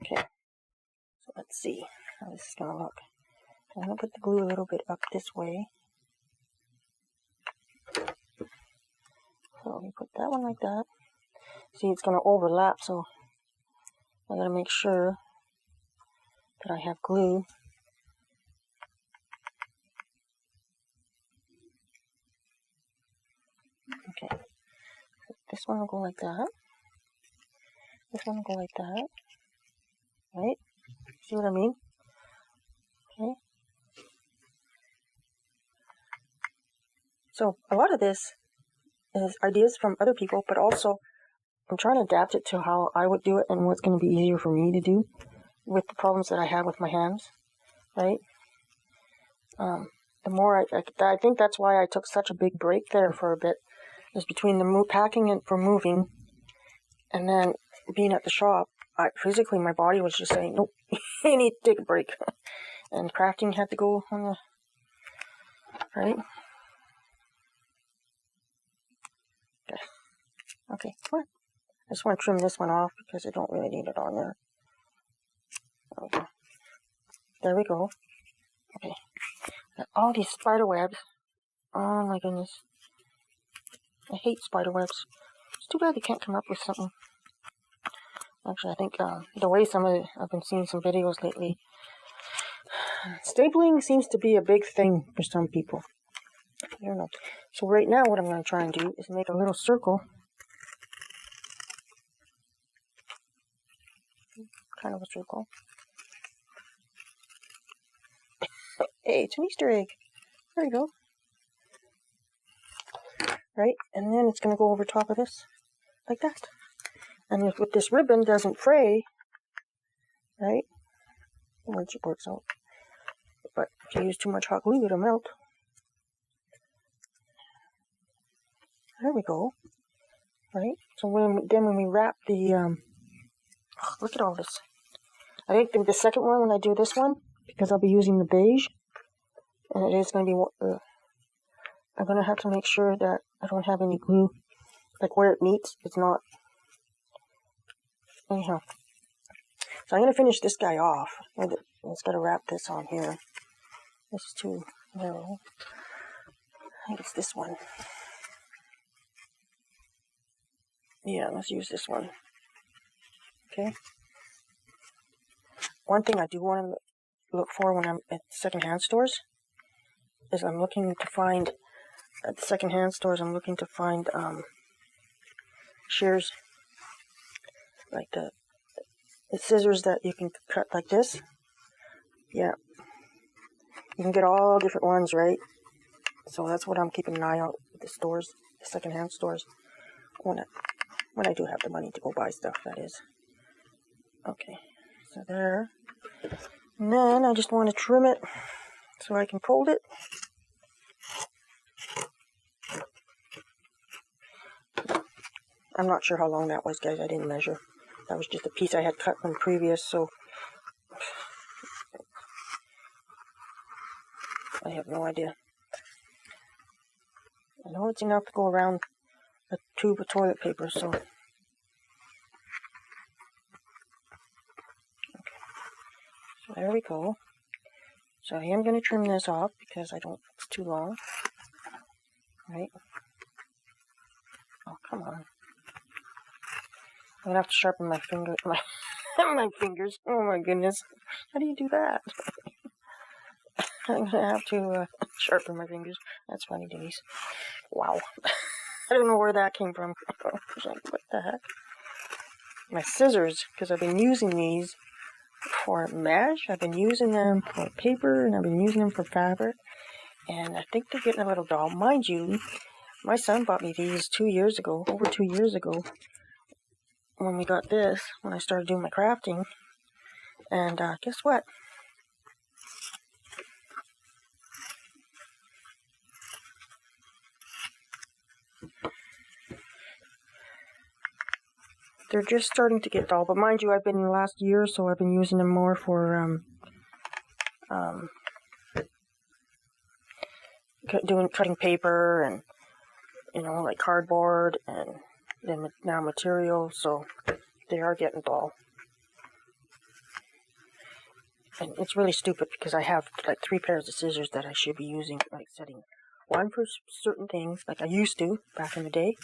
Okay, so let's see how this is going to look. I'm going to put the glue a little bit up this way. So we put that one like that. See, it's going to overlap, so I got to make sure that I have glue. Okay, so this one will go like that. This one will go like that. Right? See what I mean? Okay. So a lot of this is ideas from other people, but also I'm trying to adapt it to how I would do it and what's going to be easier for me to do with the problems that I have with my hands, right? The more I think that's why I took such a big break there for a bit, is between the packing it for moving and then being at the shop. Physically, my body was just saying, nope, you need to take a break. And crafting had to go on the, right? Okay, come on. I just want to trim this one off because I don't really need it on there. Okay. There we go. Okay. Got all these spider webs. Oh my goodness. I hate spider webs. It's too bad they can't come up with something. Actually, I think the way I've been seeing some videos lately, stapling seems to be a big thing for some people. I don't know. So right now what I'm going to try and do is make a little circle. Kind of a circle. Hey, it's an Easter egg. There you go. Right? And then it's going to go over top of this. Like that. And if this ribbon doesn't fray, right? Which works out. But if you use too much hot glue, it'll melt. There we go. Right? So when we wrap the, look at all this. I think the second one, when I do this one, because I'll be using the beige, and it is going to be, I'm going to have to make sure that I don't have any glue, like where it meets, it's not. Anyhow. So I'm going to finish this guy off. It's got to wrap this on here. This is too narrow. I think it's this one. Yeah, let's use this one. Okay. One thing I do want to look for when I'm at secondhand stores is I'm looking to find, at the secondhand stores, I'm looking to find shears, like the scissors that you can cut like this. Yeah. You can get all different ones, right? So that's what I'm keeping an eye on at the stores, the secondhand stores, when I do have the money to go buy stuff, that is. Okay, so there. And then I just want to trim it so I can fold it. I'm not sure how long that was, guys. I didn't measure. That was just a piece I had cut from previous, so I have no idea. I know it's enough to go around a tube of toilet paper, so. Okay. So there we go. So I am going to trim this off because it's too long. Right? Oh, come on. I'm going to have to sharpen my my fingers. Oh my goodness. How do you do that? I'm going to have to sharpen my fingers. That's funny, Denise. Wow. I don't know where that came from. What the heck? My scissors, because I've been using these for mesh. I've been using them for paper, and I've been using them for fabric. And I think they're getting a little dull. Mind you, my son bought me these over 2 years ago, when we got this, when I started doing my crafting. And guess what? they're just starting to get dull. But mind you, I've been in the last year, so I've been using them more for cutting paper and, you know, like cardboard and then now material, so they are getting dull. And it's really stupid because I have like 3 pairs of scissors that I should be using, like setting one for certain things, like I used to back in the day.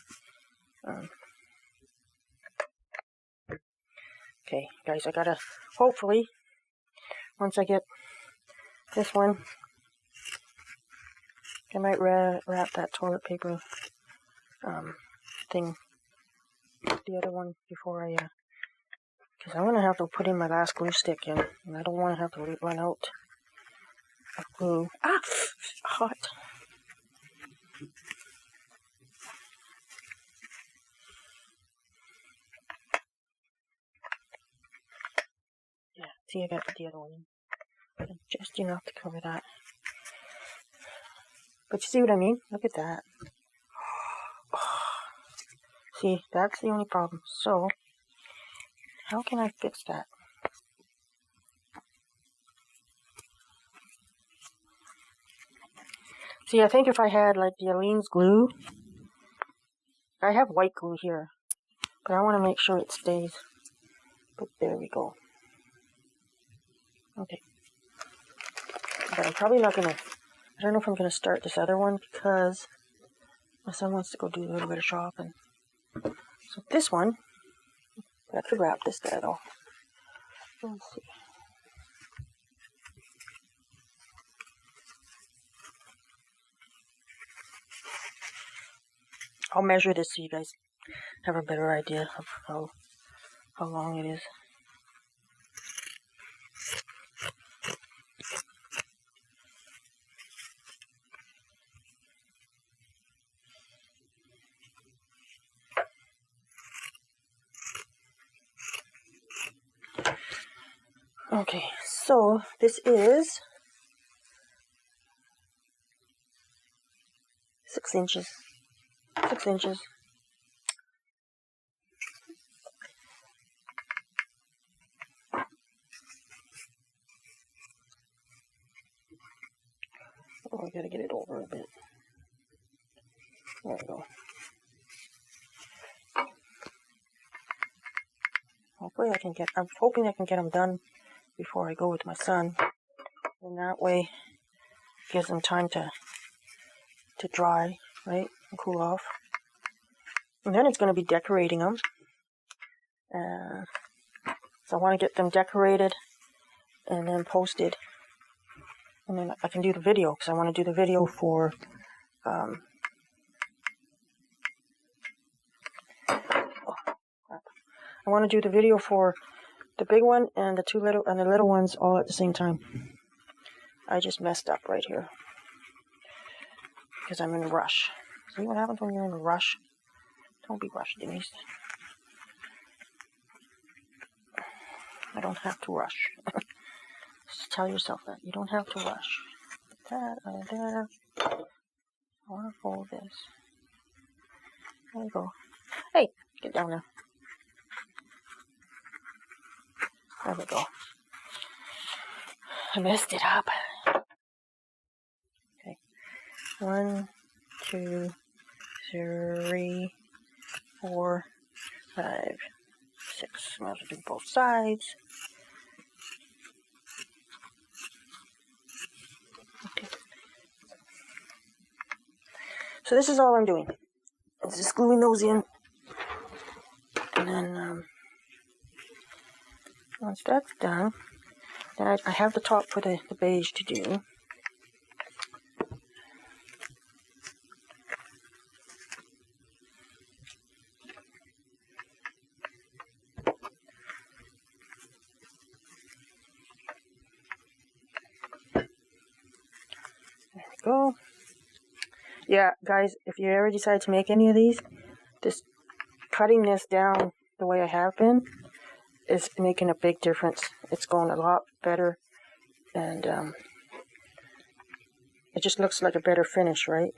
Okay, guys, I gotta, hopefully, once I get this one, I might wrap that toilet paper thing, the other one, before I, because I'm going to have to put in my last glue stick in, and I don't want to have to run out of glue. Ah! Hot. Yeah, see, I got the other one in. Just enough to cover that. But you see what I mean? Look at that. See, that's the only problem. So, how can I fix that? See, I think if I had like the Aleene's glue, I have white glue here, but I want to make sure it stays. But there we go. Okay. But I'm probably not going to, I don't know if I'm going to start this other one because my son wants to go do a little bit of shopping. So this one, I could wrap this guy though. Let's see. I'll measure this so you guys have a better idea of how long it is. Okay, so this is 6 inches. 6 inches. Oh, I gotta get it over a bit. There we go. I'm hoping I can get them done before I go with my son. And that way, it gives them time to dry, right? And cool off. And then it's going to be decorating them. So I want to get them decorated and then posted. And then I can do the video, because I want to do the video for I want to do the video for the big one and the little ones all at the same time. I just messed up right here because I'm in a rush. See what happens when you're in a rush? Don't be rushed, Denise. I don't have to rush. Just tell yourself that you don't have to rush. Put that under there. I want to fold this. There you go. Hey, get down there. There we go. I messed it up. Okay. 1, 2, 3, 4, 5, 6. I'm going to do both sides. Okay. So this is all I'm doing. It's just gluing those in. And then, once that's done, then I have the top for the beige to do. There we go. Yeah, guys, if you ever decide to make any of these, just cutting this down the way I have been is making a big difference. It's going a lot better, and it just looks like a better finish, right?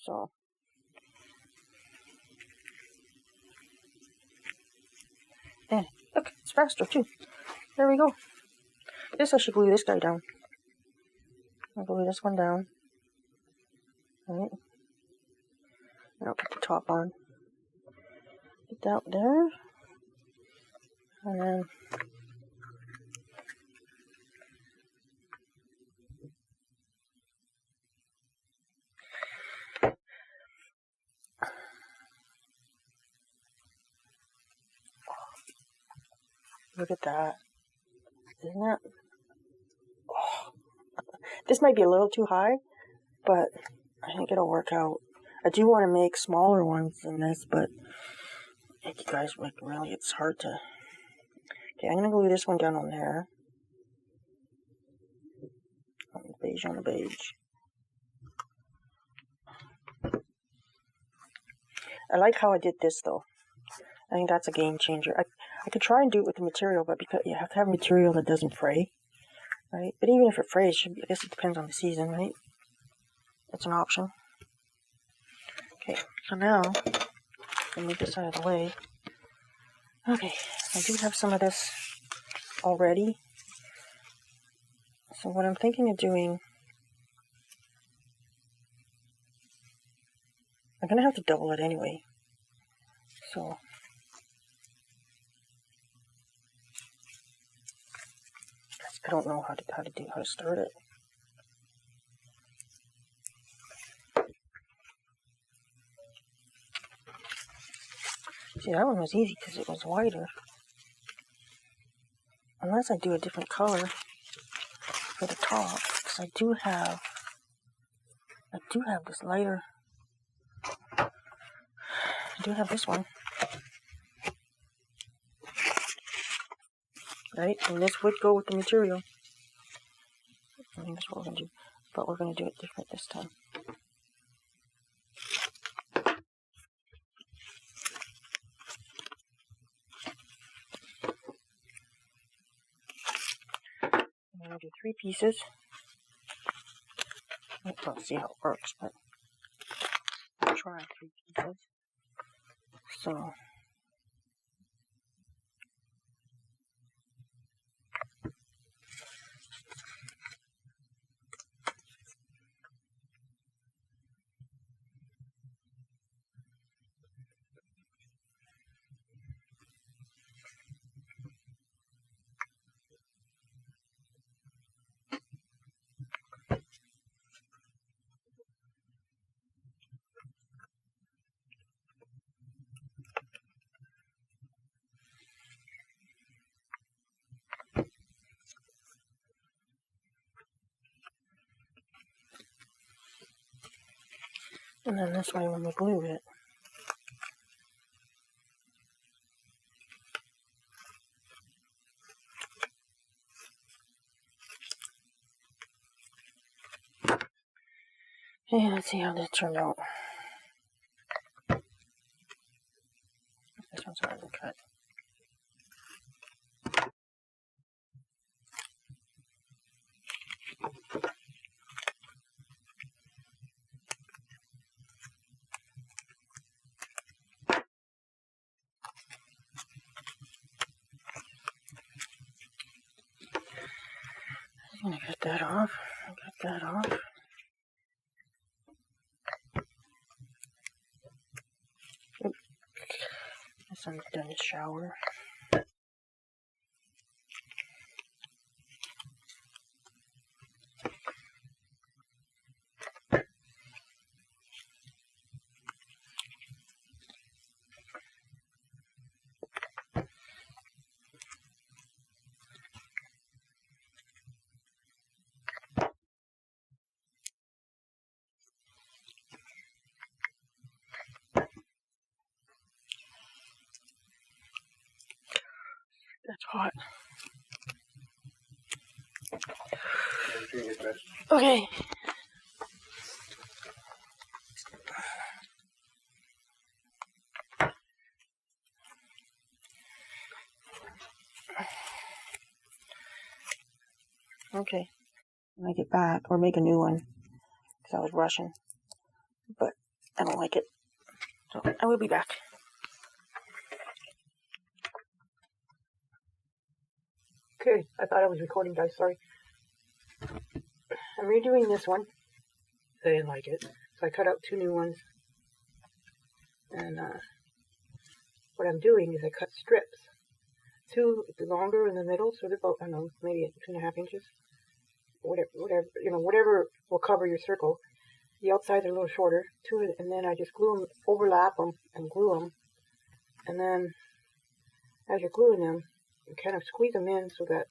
So And look, it's faster too. There we go. This I should glue this guy down. I'll glue this one down. Alright. And I'll put the top on. Put that there. And then look at that. Isn't that? Oh. This might be a little too high, but I think it'll work out. I do want to make smaller ones than this, but you guys, like, really, it's hard to... Okay, I'm going to glue this one down on there. Beige on the beige. I like how I did this, though. I think that's a game changer. I could try and do it with the material, but because you have to have material that doesn't fray, right? But even if it frays, I guess it depends on the season, right? That's an option. Okay, so now, I'll move this out of the way. Okay, I do have some of this already. So what I'm thinking of doing, I'm going to have to double it anyway. So, I don't know how to start it. See, that one was easy because it was wider. Unless I do a different color for the top, because I do have this lighter. I do have this one. Right? And this would go with the material. I think that's what we're going to do. But we're going to do it different this time. I'm going to do 3 pieces. Let's see how it works, but I'll try 3 pieces. So, and then this way when we glue it, okay, let's see how this turned out. This one's hard to cut. I'm going to cut that off. Cut that off. Oops. This one's done the shower. That's hot. Okay. Okay. Make it back or make a new one because I was rushing, but I don't like it. So I will be back. Okay, I thought I was recording, guys. Sorry. I'm redoing this one. I didn't like it, so I cut out 2 new ones. And what I'm doing is I cut strips. 2 longer in the middle, so they're about, I don't know, maybe 2.5 inches. Whatever will cover your circle. The outsides are a little shorter. 2, and then I just glue them, overlap them, and glue them. And then, as you're gluing them, you kind of squeeze them in so that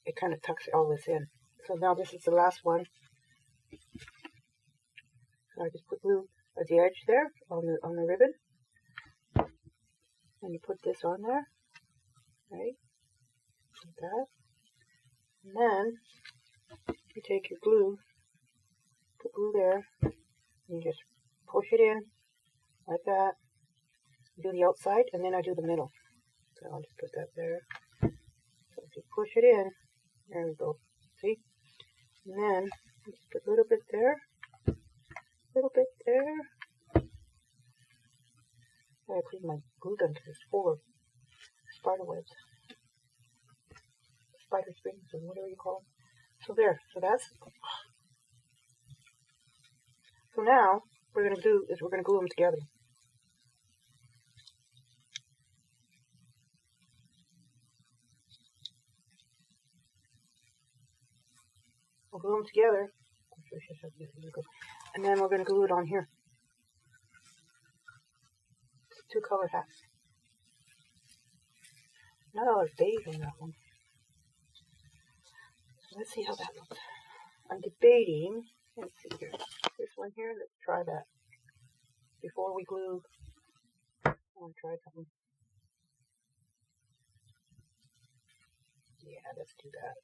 it kind of tucks all this in. So now this is the last one. So I just put glue at the edge there on the ribbon, and you put this on there, right? Like that. And then you take your glue, put glue there, and you just push it in like that. Do the outside, and then I do the middle. So I'll just put that there. So if you push it in, there we go. See? And then just put a little bit there, a little bit there. I gotta clean my glue gun because it's full of spider webs, spider springs, or whatever you call them. So there. So that's. So now what we're gonna do is we're gonna glue them together. We'll glue them together, and then we're going to glue it on here. 2 colored hats. Not all beige on that one. So let's see how that looks. I'm debating. Let's see here. This one here. Let's try that. Before we glue, I want to try something. Yeah, let's do that.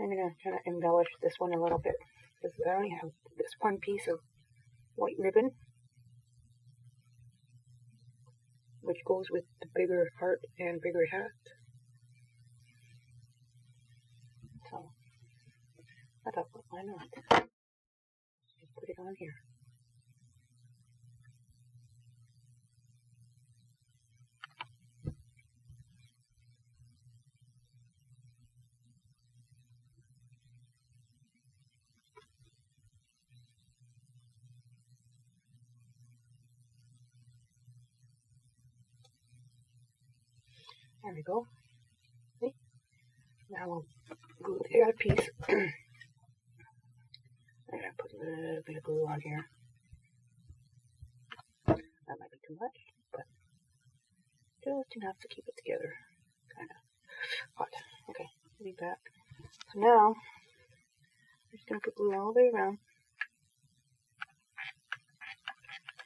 I'm going to kind of embellish this one a little bit, because I only have this one piece of white ribbon, which goes with the bigger heart and bigger hat. So I thought, well, why not? Just put it on here. There we go. See? Now we'll glue the other piece. I'm going to put a little bit of glue on here. That might be too much, but just enough to keep it together. Kind of hot. Okay, leave that. So now, I'm just going to put glue all the way around.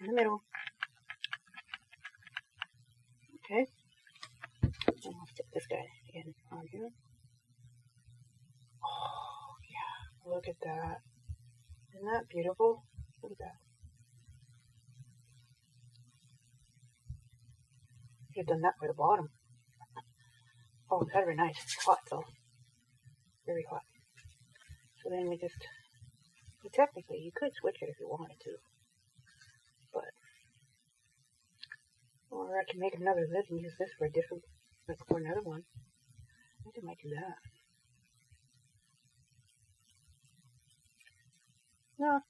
In the middle. Okay. And I'll stick this guy in on here. Oh, yeah. Look at that. Isn't that beautiful? Look at that. Should have done that for the bottom. Oh, that's very nice. It's hot though. Very hot. So then we just, well, technically you could switch it if you wanted to. But, or I can make another lid and use this for a different, like for another one. I think I might do that. No.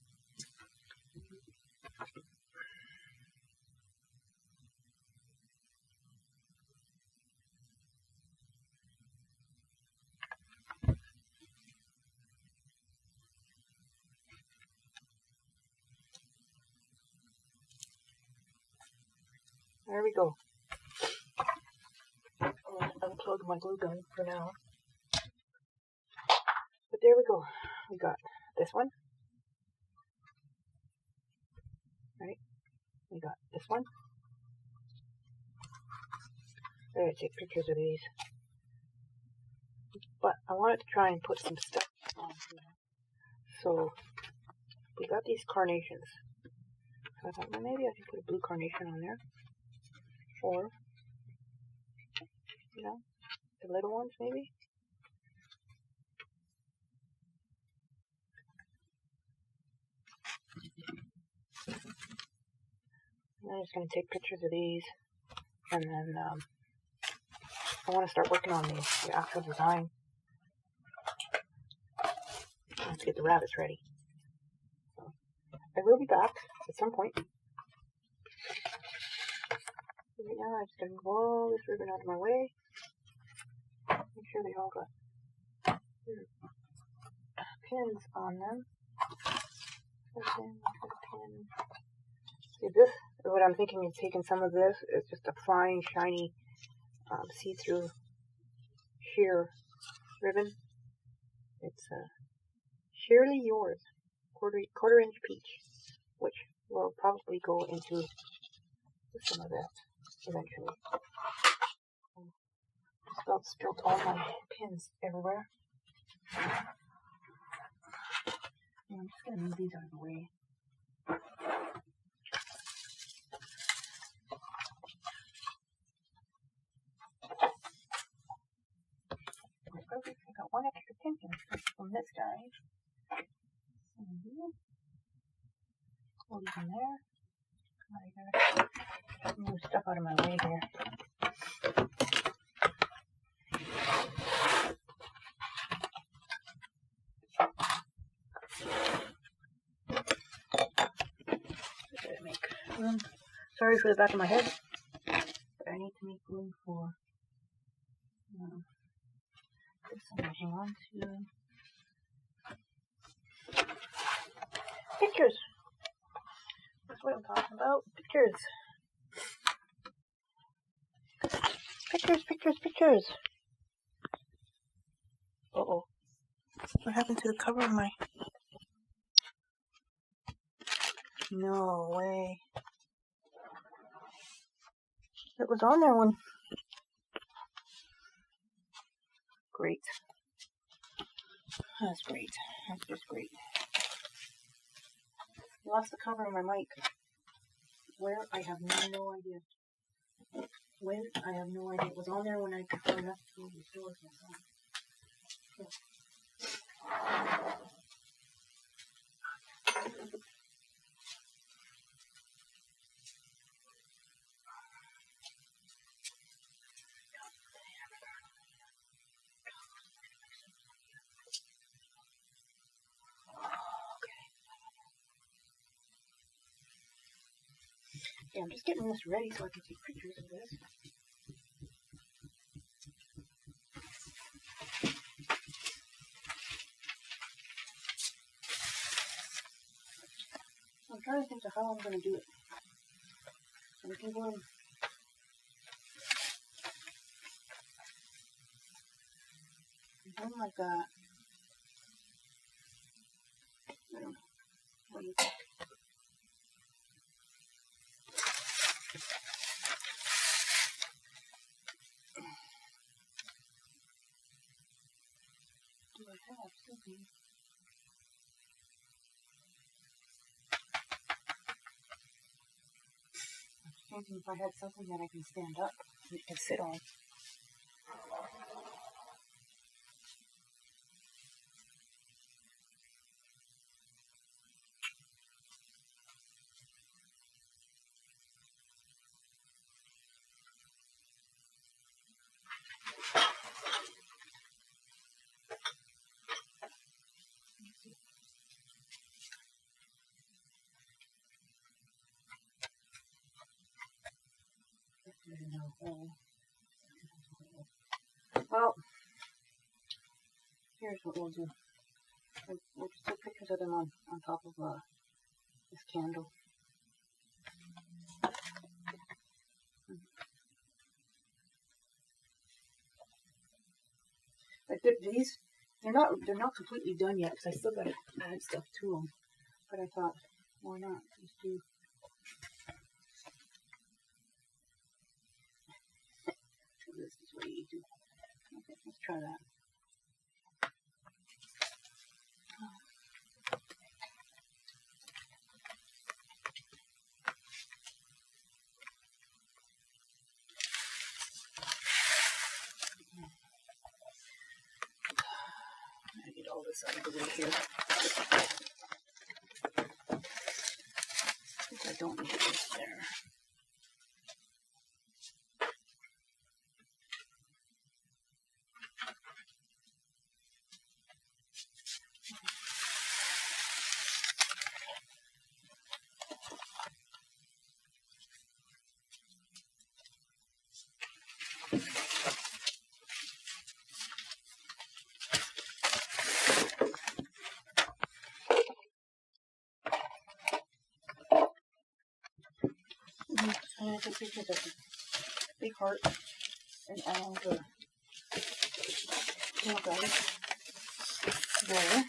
There we go. I'll unplug my glue gun for now. But there we go. We got this one. Right? We got this one. I gotta take pictures of these. But I wanted to try and put some stuff on here. So we got these carnations. So I thought, well, maybe I can put a blue carnation on there. Or, you know, the little ones maybe. I'm just going to take pictures of these. And then I want to start working on the actual design. Let's get the rabbits ready. So, I will be back at some point. Right now, I'm just going to move all this ribbon out of my way. Make sure they all got pins on them. See, this, what I'm thinking is taking some of this, it's just a fine, shiny, see-through sheer ribbon. It's Sheerly Yours, quarter inch peach, which will probably go into some of that eventually. I've spilled all my pins everywhere. And I'm just going to move these out of the way. I got one extra pin from this guy. Hold these in there. I gotta move stuff out of my way here. Sorry for the back of my head, but I need to make room for this. I'm going to hang on to pictures. That's what I'm talking about. Pictures. Pictures. Uh-oh. What happened to the cover of my... No way. It was on there when... Great. That's great. That's just great. Lost the cover of my mic. Where? I have no idea. When? I have no idea. It was on there when I left to go to the store with my son. Yeah, I'm just getting this ready so I can take pictures of this. I'm trying to think of how I'm going to do it. So we can go in. Something like that. I don't know. What do you think? Do I have something? I'm thinking if I had something that I can stand up and sit on. Well, here's what we'll do. We'll just take pictures of them on top of this candle. I dipped these. They're not completely done yet because I still got to add stuff to them. But I thought, why not just do. this out of the way here. Because I don't need this there. I'm going to take pictures of the big heart and all the guys there.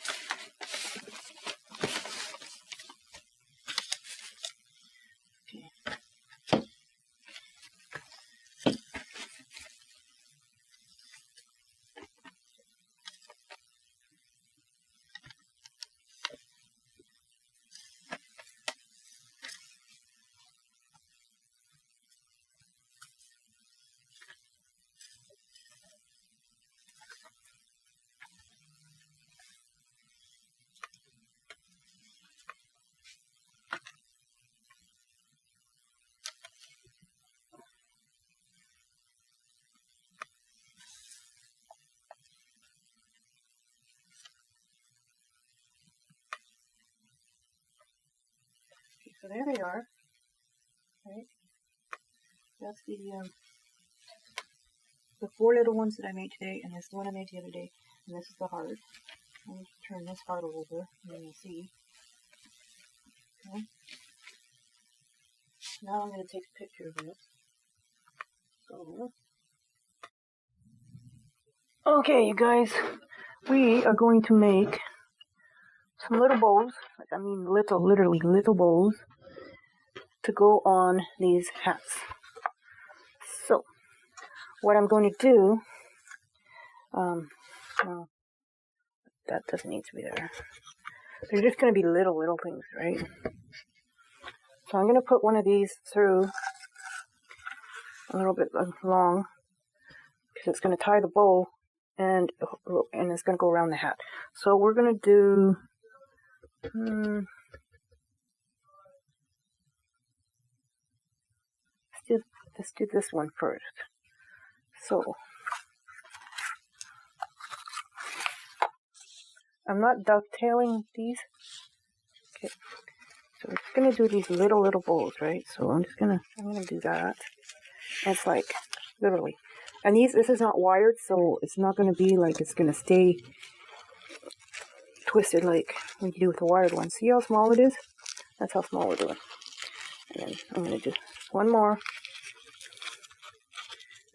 So there they are, right? That's the 4 little ones that I made today, and this one I made the other day, and this is the heart. Let me turn this heart over, and you'll see. Okay. Now I'm going to take a picture of it. So, okay, you guys, we are going to make some little bows, literally little bows, to go on these hats. So, what I'm going to do, well, that doesn't need to be there. They're just going to be little things, right? So I'm going to put one of these through a little bit long, because it's going to tie the bow, and it's going to go around the hat. So we're going to do, let's do this one first. So, I'm not dovetailing these. Okay, so we're just gonna do these little bows, right? So I'm gonna do that. And it's like, literally. And this is not wired, so it's not gonna be like it's gonna stay twisted like we do with the wired one. See how small it is? That's how small we're doing. And then I'm gonna do one more.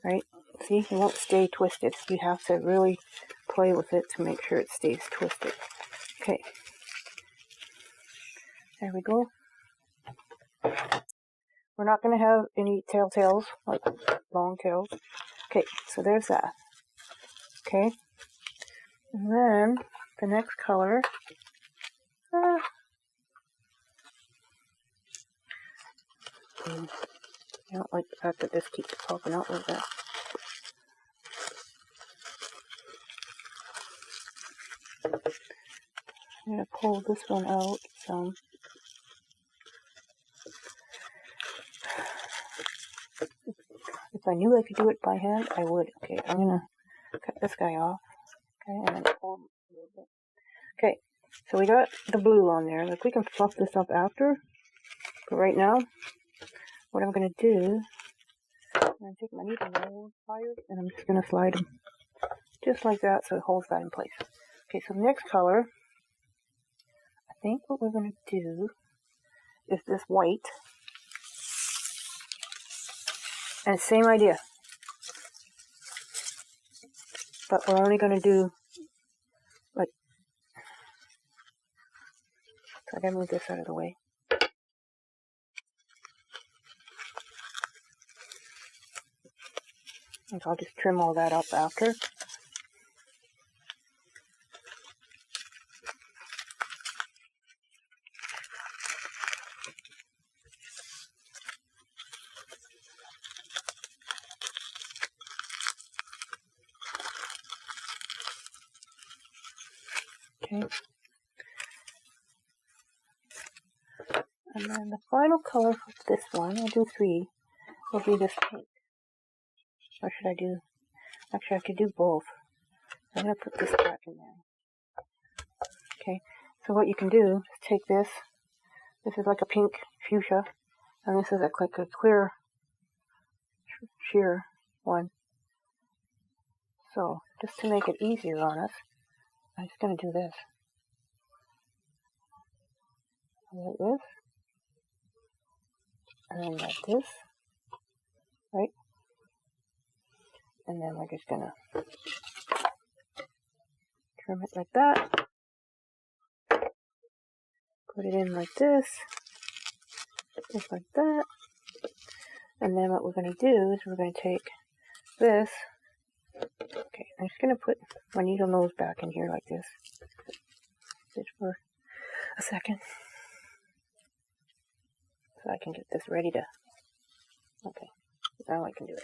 Right? See, it won't stay twisted. You have to really play with it to make sure it stays twisted. Okay. There we go. We're not going to have any tails, like long tails. Okay, so there's that. Okay. And then the next color. I don't like the fact that this keeps popping out like that. I'm going to pull this one out some. If I knew I could do it by hand, I would. Okay, I'm going to cut this guy off. Okay, and then pull a little bit. Okay, so we got the blue on there. Like, we can fluff this up after. But right now, what I'm going to do, I'm going to take my needle pliers, and I'm just going to slide them just like that so it holds that in place. Okay, so next color, I think what we're going to do is this white. And same idea. But we're only going to do, like, so I gotta move this out of the way. And so I'll just trim all that up after. Okay. And then the final color for this one, I'll do 3, will be this pink. Or should I do, actually I could do both. I'm going to put this back in there. Okay, so what you can do is take this is like a pink fuchsia, and this is like a clear sheer one. So, just to make it easier on us, I'm just going to do this. Like this. And then like this. Right? And then we're just going to trim it like that. Put it in like this. Just like that. And then what we're going to do is we're going to take this. Okay, I'm just going to put my needle nose back in here like this. Just for a second. So I can get this ready to... Okay, now I can do it.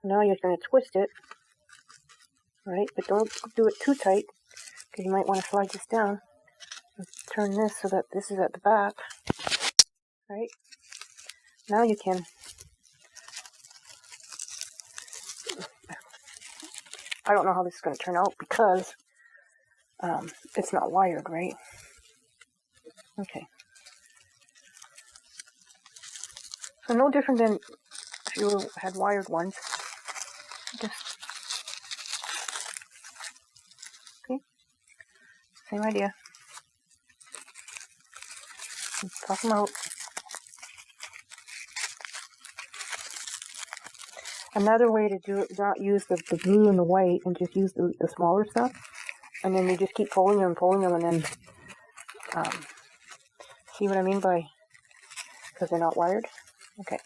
Now you're going to twist it. Right, but don't do it too tight, because you might want to slide this down. And turn this so that this is at the back. Right? Now you can... I don't know how this is going to turn out because it's not wired, right? Okay. So no different than if you had wired ones. Just, okay. Same idea. Pop them out. Another way to do it, not use the blue and the white, and just use the smaller stuff. And then you just keep pulling them, and then, see what I mean by, because they're not wired? Okay.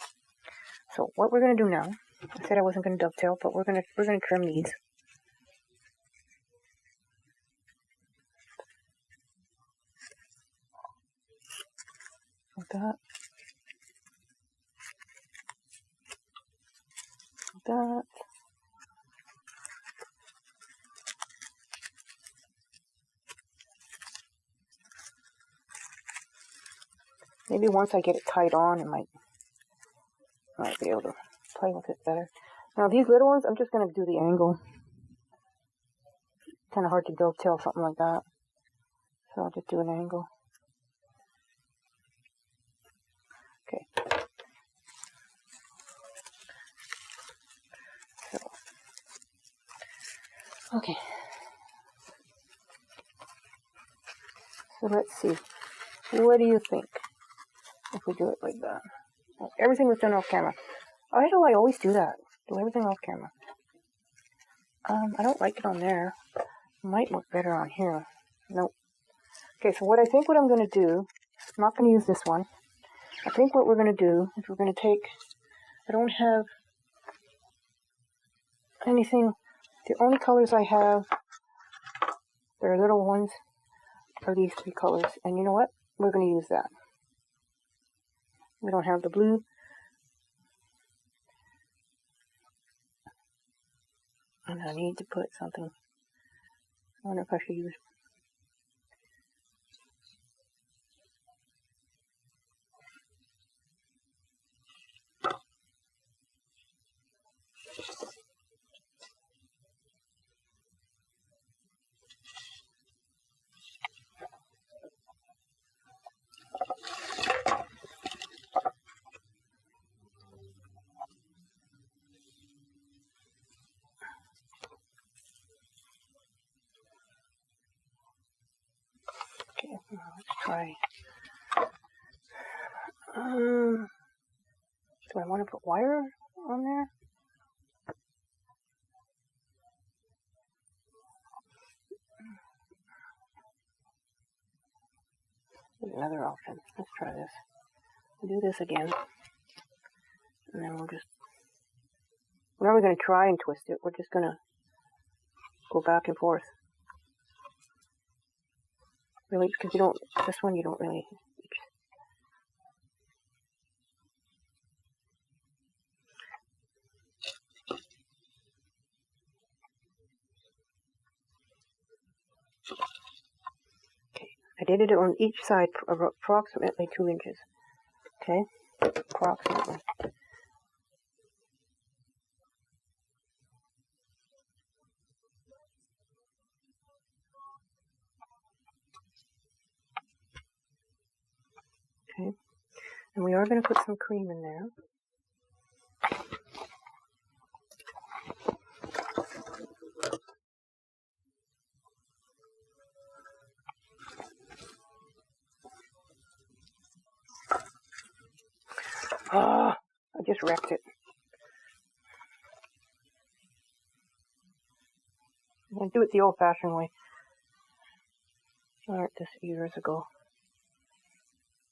So what we're going to do now, I said I wasn't going to dovetail, but we're going to trim these. Like that. Like that. Maybe once I get it tied on, I might be able to play with it better. Now these little ones, I'm just going to do the angle. Kind of hard to dovetail something like that. So I'll just do an angle. Okay. Okay. So let's see. What do you think if we do it like that? Everything was done off camera. Why do I always do that? Do everything off camera. I don't like it on there. It might work better on here. Nope. Okay, so what I'm going to do, I'm not going to use this one. I think what we're going to do is we're going to take, I don't have anything, the only colors I have, they're little ones, are these 3 colors. And you know what? We're going to use that. We don't have the blue. And I need to put something. I wonder if I should use. Okay, let's try. Do I want to put wire on there? There's another option. Let's try this. We'll do this again. And then we're not going to try and twist it. We're just going to go back and forth. Really, because this one you don't really. did it on each side approximately 2 inches. Okay? Approximately. Okay. And we are going to put some cream in there. Ah, I just wrecked it. I'm going to do it the old-fashioned way. I learned this years ago.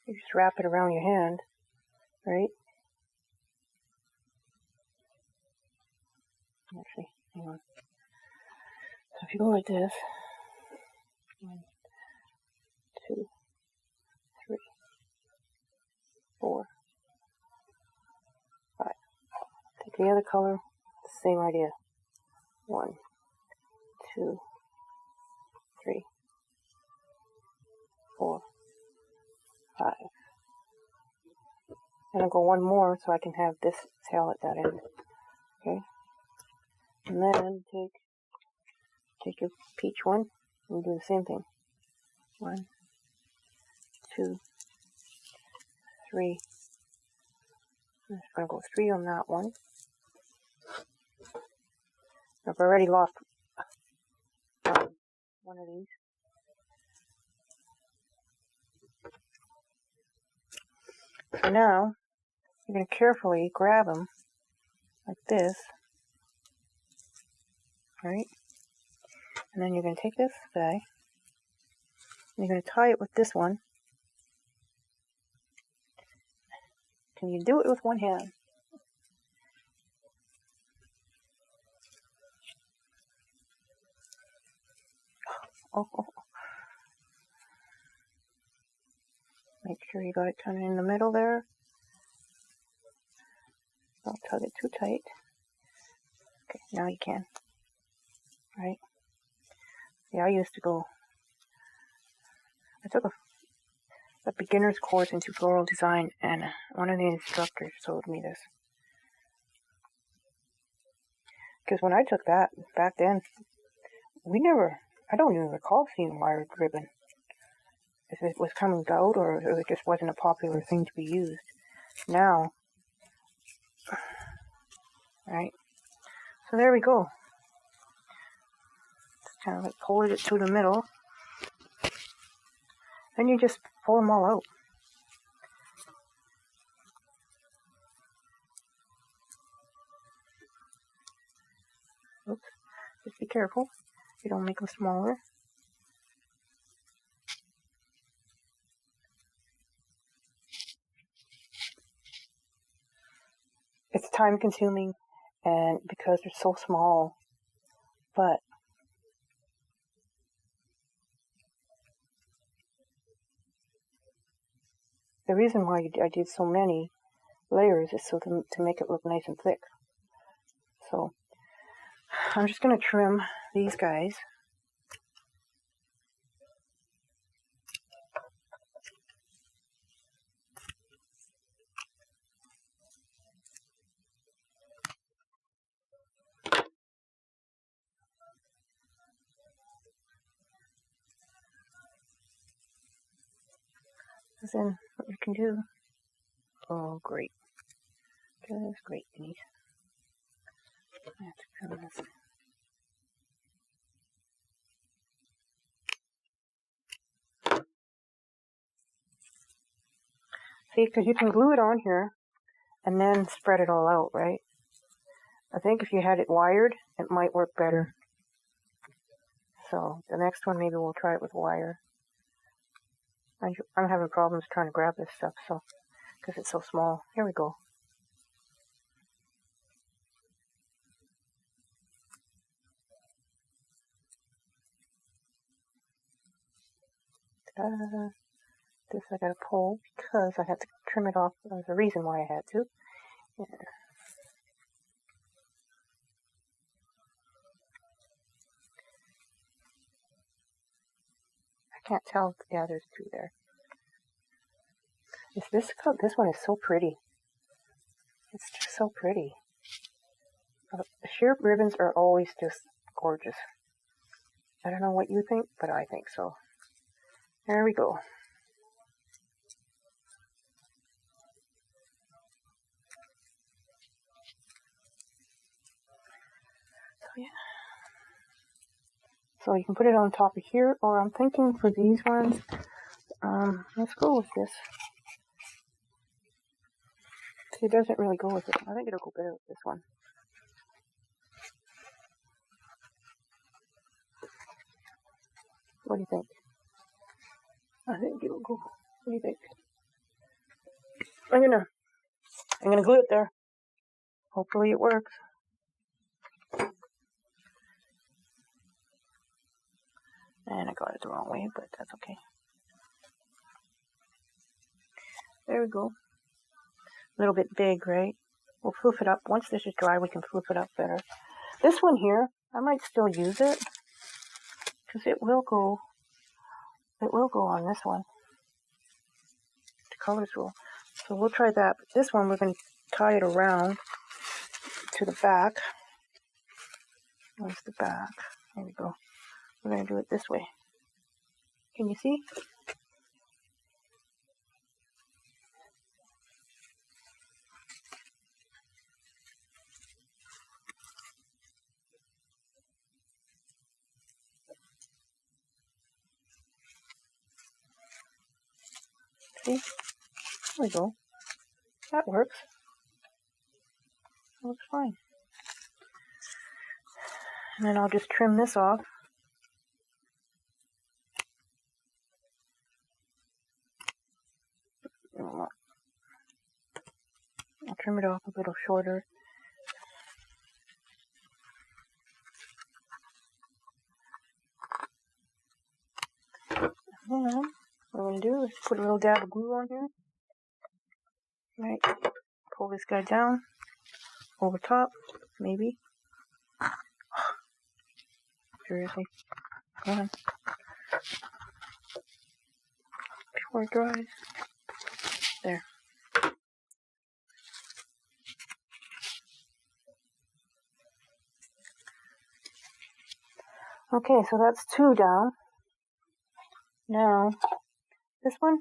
You just wrap it around your hand, right? Actually, hang on. So if you go like this, 1, 2, 3, 4, 5. Take the other color, same idea. 1, 2, 3, 4, 5. And I'll go one more so I can have this tail at that end. Okay? And then take your peach one and do the same thing. 1, 2, 3. I'm just going to go 3 on that one. I've already lost one of these. So now, you're going to carefully grab them like this, right? And then you're going to take this guy, and you're going to tie it with this one. Can you do it with one hand? Oh. Make sure you got it kind of in the middle there. Don't tug it too tight. Okay, now you can. Right? Yeah, I took a beginner's course into floral design, and one of the instructors showed me this. Because when I took that back then, I don't even recall seeing wired ribbon. If it was coming out or it just wasn't a popular thing to be used. Now, right? So there we go. Just kind of like pull it to the middle. Then you just pull them all out. Oops. Just be careful. You don't make them smaller. It's time consuming, and because they're so small, but the reason why I did so many layers is so to make it look nice and thick. So I'm just going to trim these guys. Then what you can do, oh great, that's great, Denise. I have to trim this. See, because you can glue it on here and then spread it all out, right? I think if you had it wired, it might work better. So the next one, maybe we'll try it with wire. I'm having problems trying to grab this stuff, so because it's so small. Here we go. This I gotta pull because I had to trim it off. There's a reason why I had to. Yeah. can't tell. Yeah, there's 2 there. This one is so pretty. It's just so pretty. Sheer ribbons are always just gorgeous. I don't know what you think, but I think so. There we go. So yeah. So you can put it on top of here, or I'm thinking for these ones, let's go with this. See, it doesn't really go with it. I think it'll go better with this one. What do you think? I think it'll go. What do you think? I'm gonna glue it there. Hopefully it works. And I got it the wrong way, but that's okay. There we go. A little bit big, right? We'll floof it up. Once this is dry, we can floof it up better. This one here, I might still use it, because it will go on this one. The colors will. So we'll try that. But this one, we're going to tie it around to the back. Where's the back? There we go. We're going to do it this way. Can you see? See? There we go. That works. That looks fine. And then I'll just trim this off. I'll trim it off a little shorter. And then what I'm going to do is put a little dab of glue on here. Right. Pull this guy down. Over top. Maybe. Seriously. Come on. Before it dries. There. Okay, so that's 2 down. Now, this one.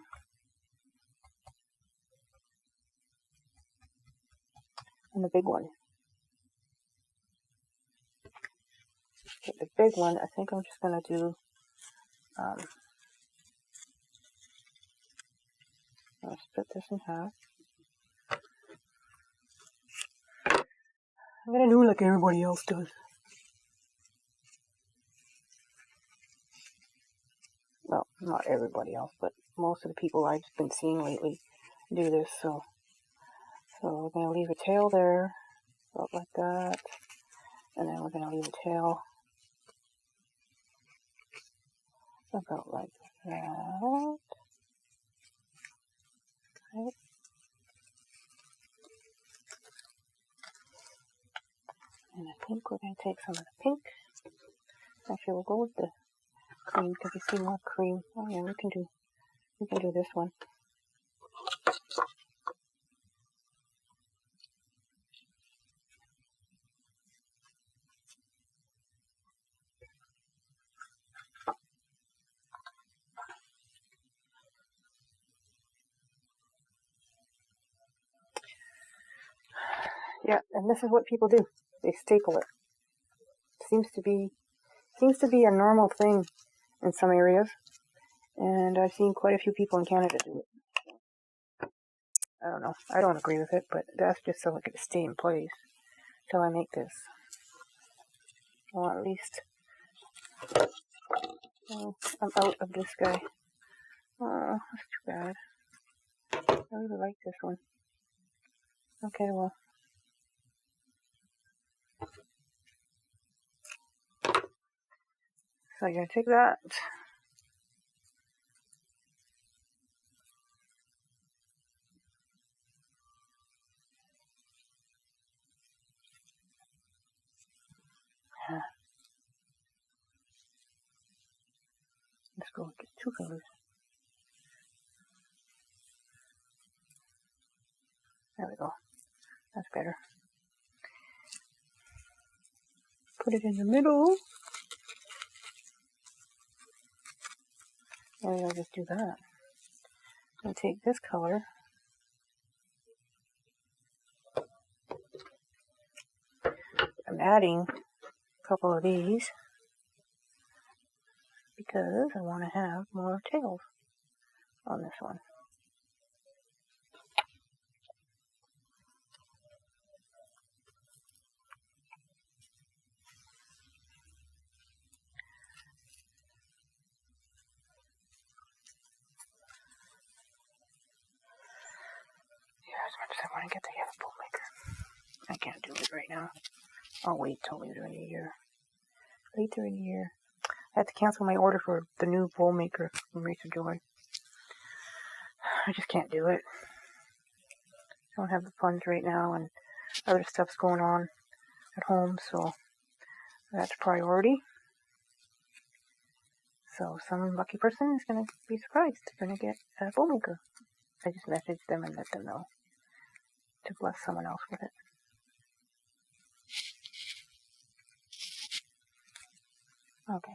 And the big one. Okay, the big one, I think I'm just going to do, I'll split this in half. I'm going to do like everybody else does. Well, not everybody else, but most of the people I've been seeing lately do this, so we're going to leave a tail there, about like that, and then we're going to leave a tail about like that. Right. And I think we're going to take some of the pink. Actually, we'll go with the cream because we see more cream. Oh yeah, we can do this one. Yeah, and this is what people do. They staple it. Seems to be a normal thing in some areas, and I've seen quite a few people in Canada do it. I don't know. I don't agree with it, but that's just so it can stay in place till I make this. Well, at least I'm out of this guy. Oh, that's too bad. I really like this one. Okay, well. So you're going to take that. Just go get 2 colors. There we go. That's better. Put it in the middle. And I'll just do that. I'll take this color. I'm adding a couple of these because I want to have more tails on this one. As much as I want to get the yellow bowl maker, I can't do it right now. I'll wait till later in the year. Later in the year. I had to cancel my order for the new bowl maker from Wreaths of Joy. I just can't do it. I don't have the funds right now, and other stuff's going on at home, so that's priority. So some lucky person is going to be surprised. They're going to get a bowl maker. I just messaged them and let them know to bless someone else with it. Okay,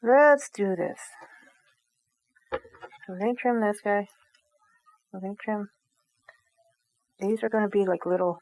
let's do this. So we're going to trim this guy. We're going to trim. These are going to be like little.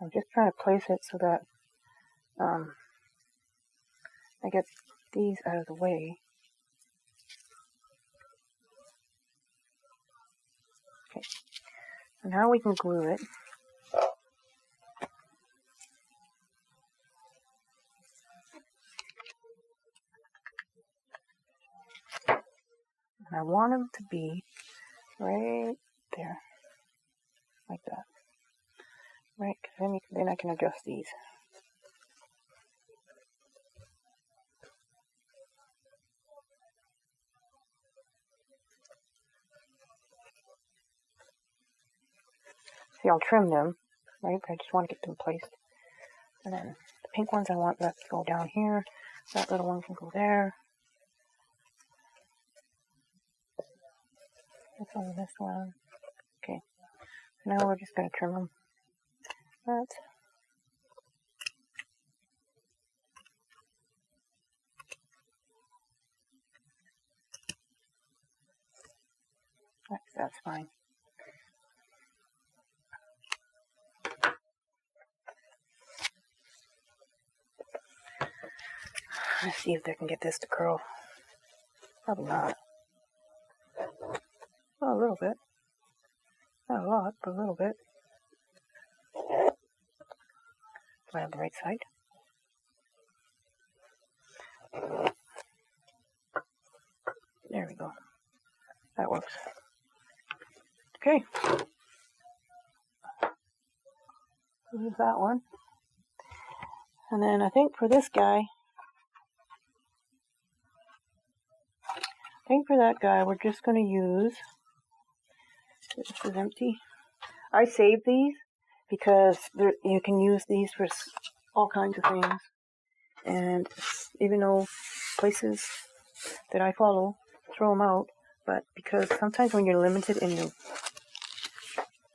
I'm just trying to place it so that I get these out of the way. Okay, so now we can glue it. And I want them to be right there, like that. Right, because then I can adjust these. See, I'll trim them, right? But I just want to get them placed. And then the pink ones I want that to go down here. That little one can go there. This one. Okay. So now we're just going to trim them. That's fine. Let's see if they can get this to curl. Probably not. Well, a little bit. Not a lot, but a little bit. Do I have the right side? There we go. That works. Okay. Use that one. And then I think for this guy, for that guy, we're just going to use, this is empty. I saved these because you can use these for all kinds of things. And even though places that I follow throw them out, but because sometimes when you're limited in your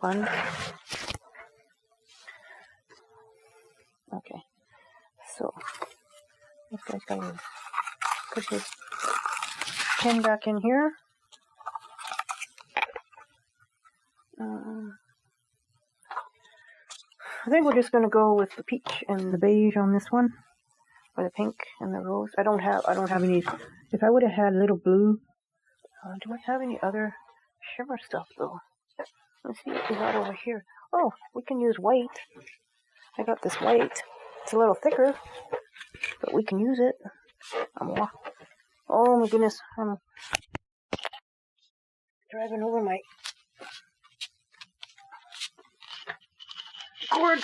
funds. Okay, so this guy's got to put his pin back in here. I think we're just going to go with the peach and the beige on this one, or the pink and the rose. I don't have any. If I would have had little blue, do I have any other shimmer stuff though? Let's see what we got over here. Oh, we can use white. I got this white. It's a little thicker, but we can use it. Oh my goodness, I'm driving over my cord.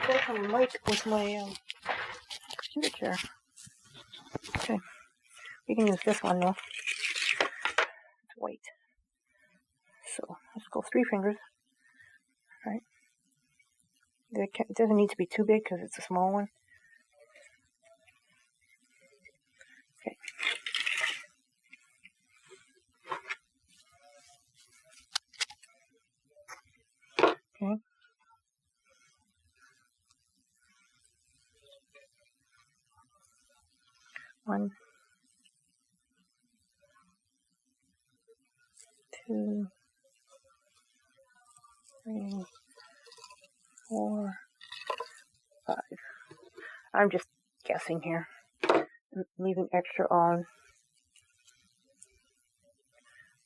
With my mic with my computer chair. Okay, we can use this one though. It's white. So let's go 3 fingers. All right. It doesn't need to be too big because it's a small one. Okay. Okay. One, 2, 3, 4, 5. I'm just guessing here. I'm leaving extra on.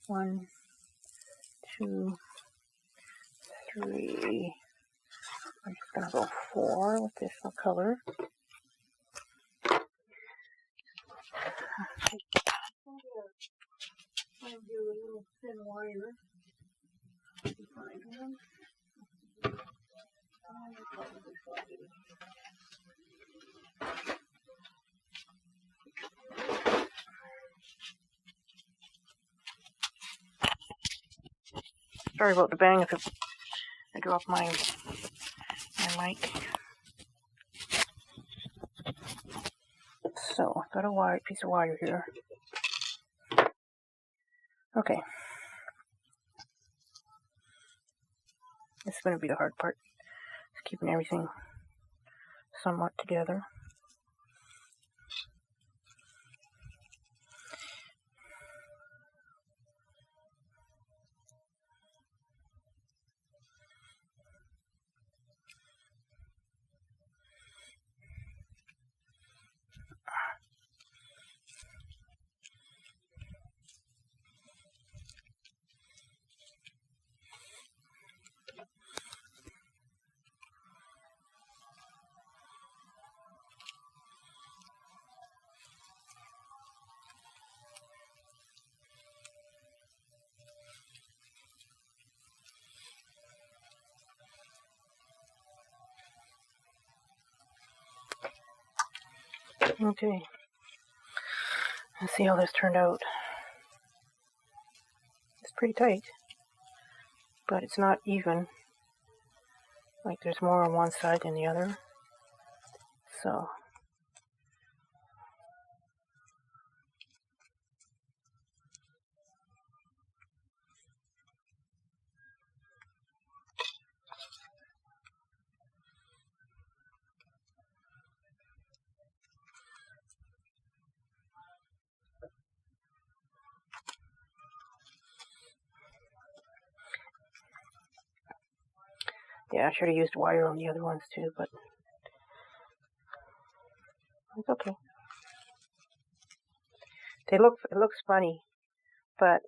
1, 2, 3. I'm just gonna go 4 with this color. I'm gonna do a little thin wire. Find one. Sorry about the bang if I dropped my mic. So I've got a piece of wire here. Okay. This is going to be the hard part. It's keeping everything somewhat together. Okay. Let's see how this turned out. It's pretty tight, but it's not even. Like there's more on one side than the other. So yeah, I should have used wire on the other ones too, but it's okay. It looks funny, but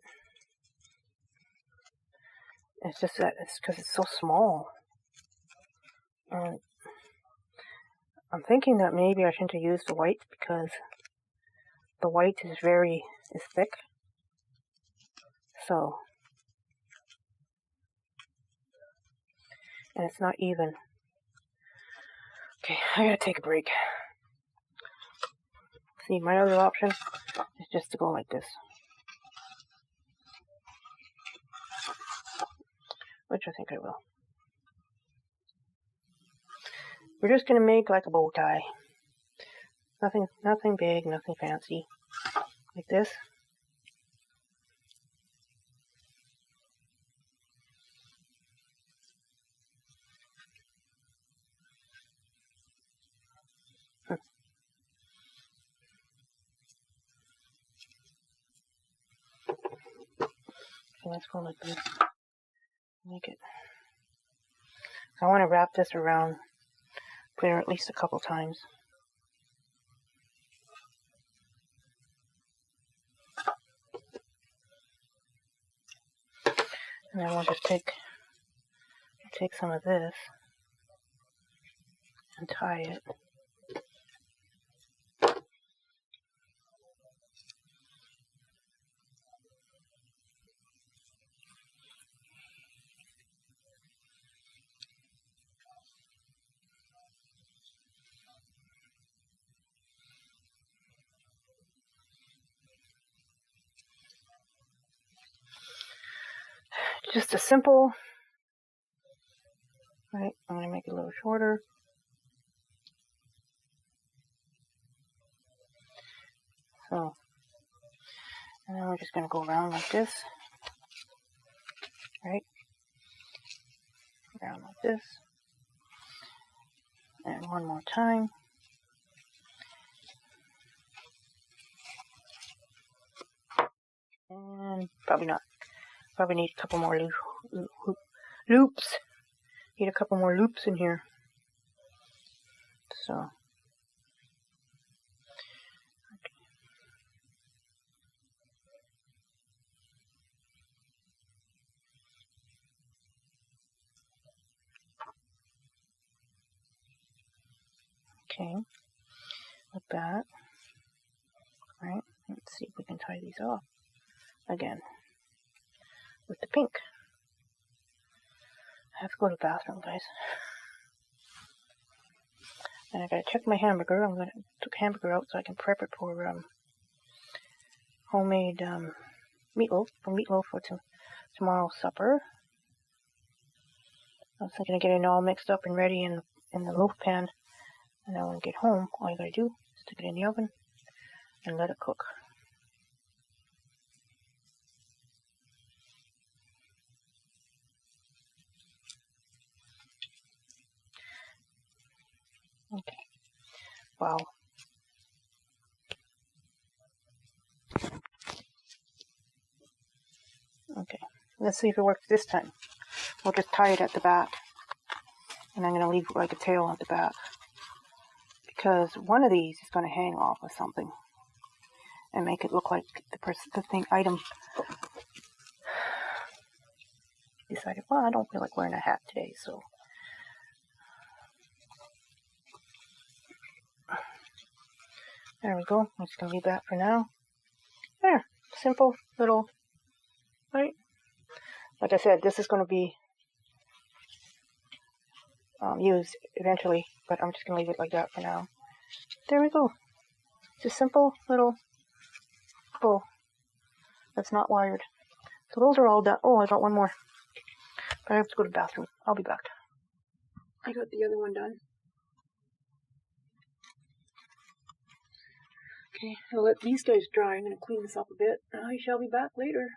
it's just that it's because it's so small. And I'm thinking that maybe I shouldn't have used the white because the white is thick. So, and it's not even. Okay, I gotta take a break. See, my other option is just to go like this. Which I think I will. We're just gonna make like a bow tie. Nothing big, nothing fancy. Like this. So let's go like this. Make it. So I want to wrap this around there at least a couple times. And then we'll just take some of this and tie it. just a simple, right, I'm going to make it a little shorter. So, and then we're just going to go around like this, right, around like this, and one more time. And probably not. Probably need a couple more loops. Need a couple more loops in here. So. Okay. Like that. Right. Let's see if we can tie these off again with the pink. I have to go to the bathroom, guys. And I gotta check my hamburger. I'm gonna take hamburger out so I can prep it for homemade meatloaf for tomorrow's supper. I was thinking of getting it all mixed up and ready in the loaf pan, and then when I get home, all you gotta do is stick it in the oven and let it cook. Okay. Wow. Okay. Let's see if it works this time. We'll just tie it at the back. And I'm going to leave like a tail at the back. Because one of these is going to hang off of something. And make it look like the item decided, well, I don't feel like wearing a hat today, so. There we go. I'm just going to leave that for now. There. Simple little, right? Like I said, this is going to be used eventually, but I'm just going to leave it like that for now. There we go. Just simple little bow that's not wired. So those are all done. Oh, I got one more. But I have to go to the bathroom. I'll be back. I got the other one done. Okay, I'll let these guys dry. I'm going to clean this up a bit. I shall be back later.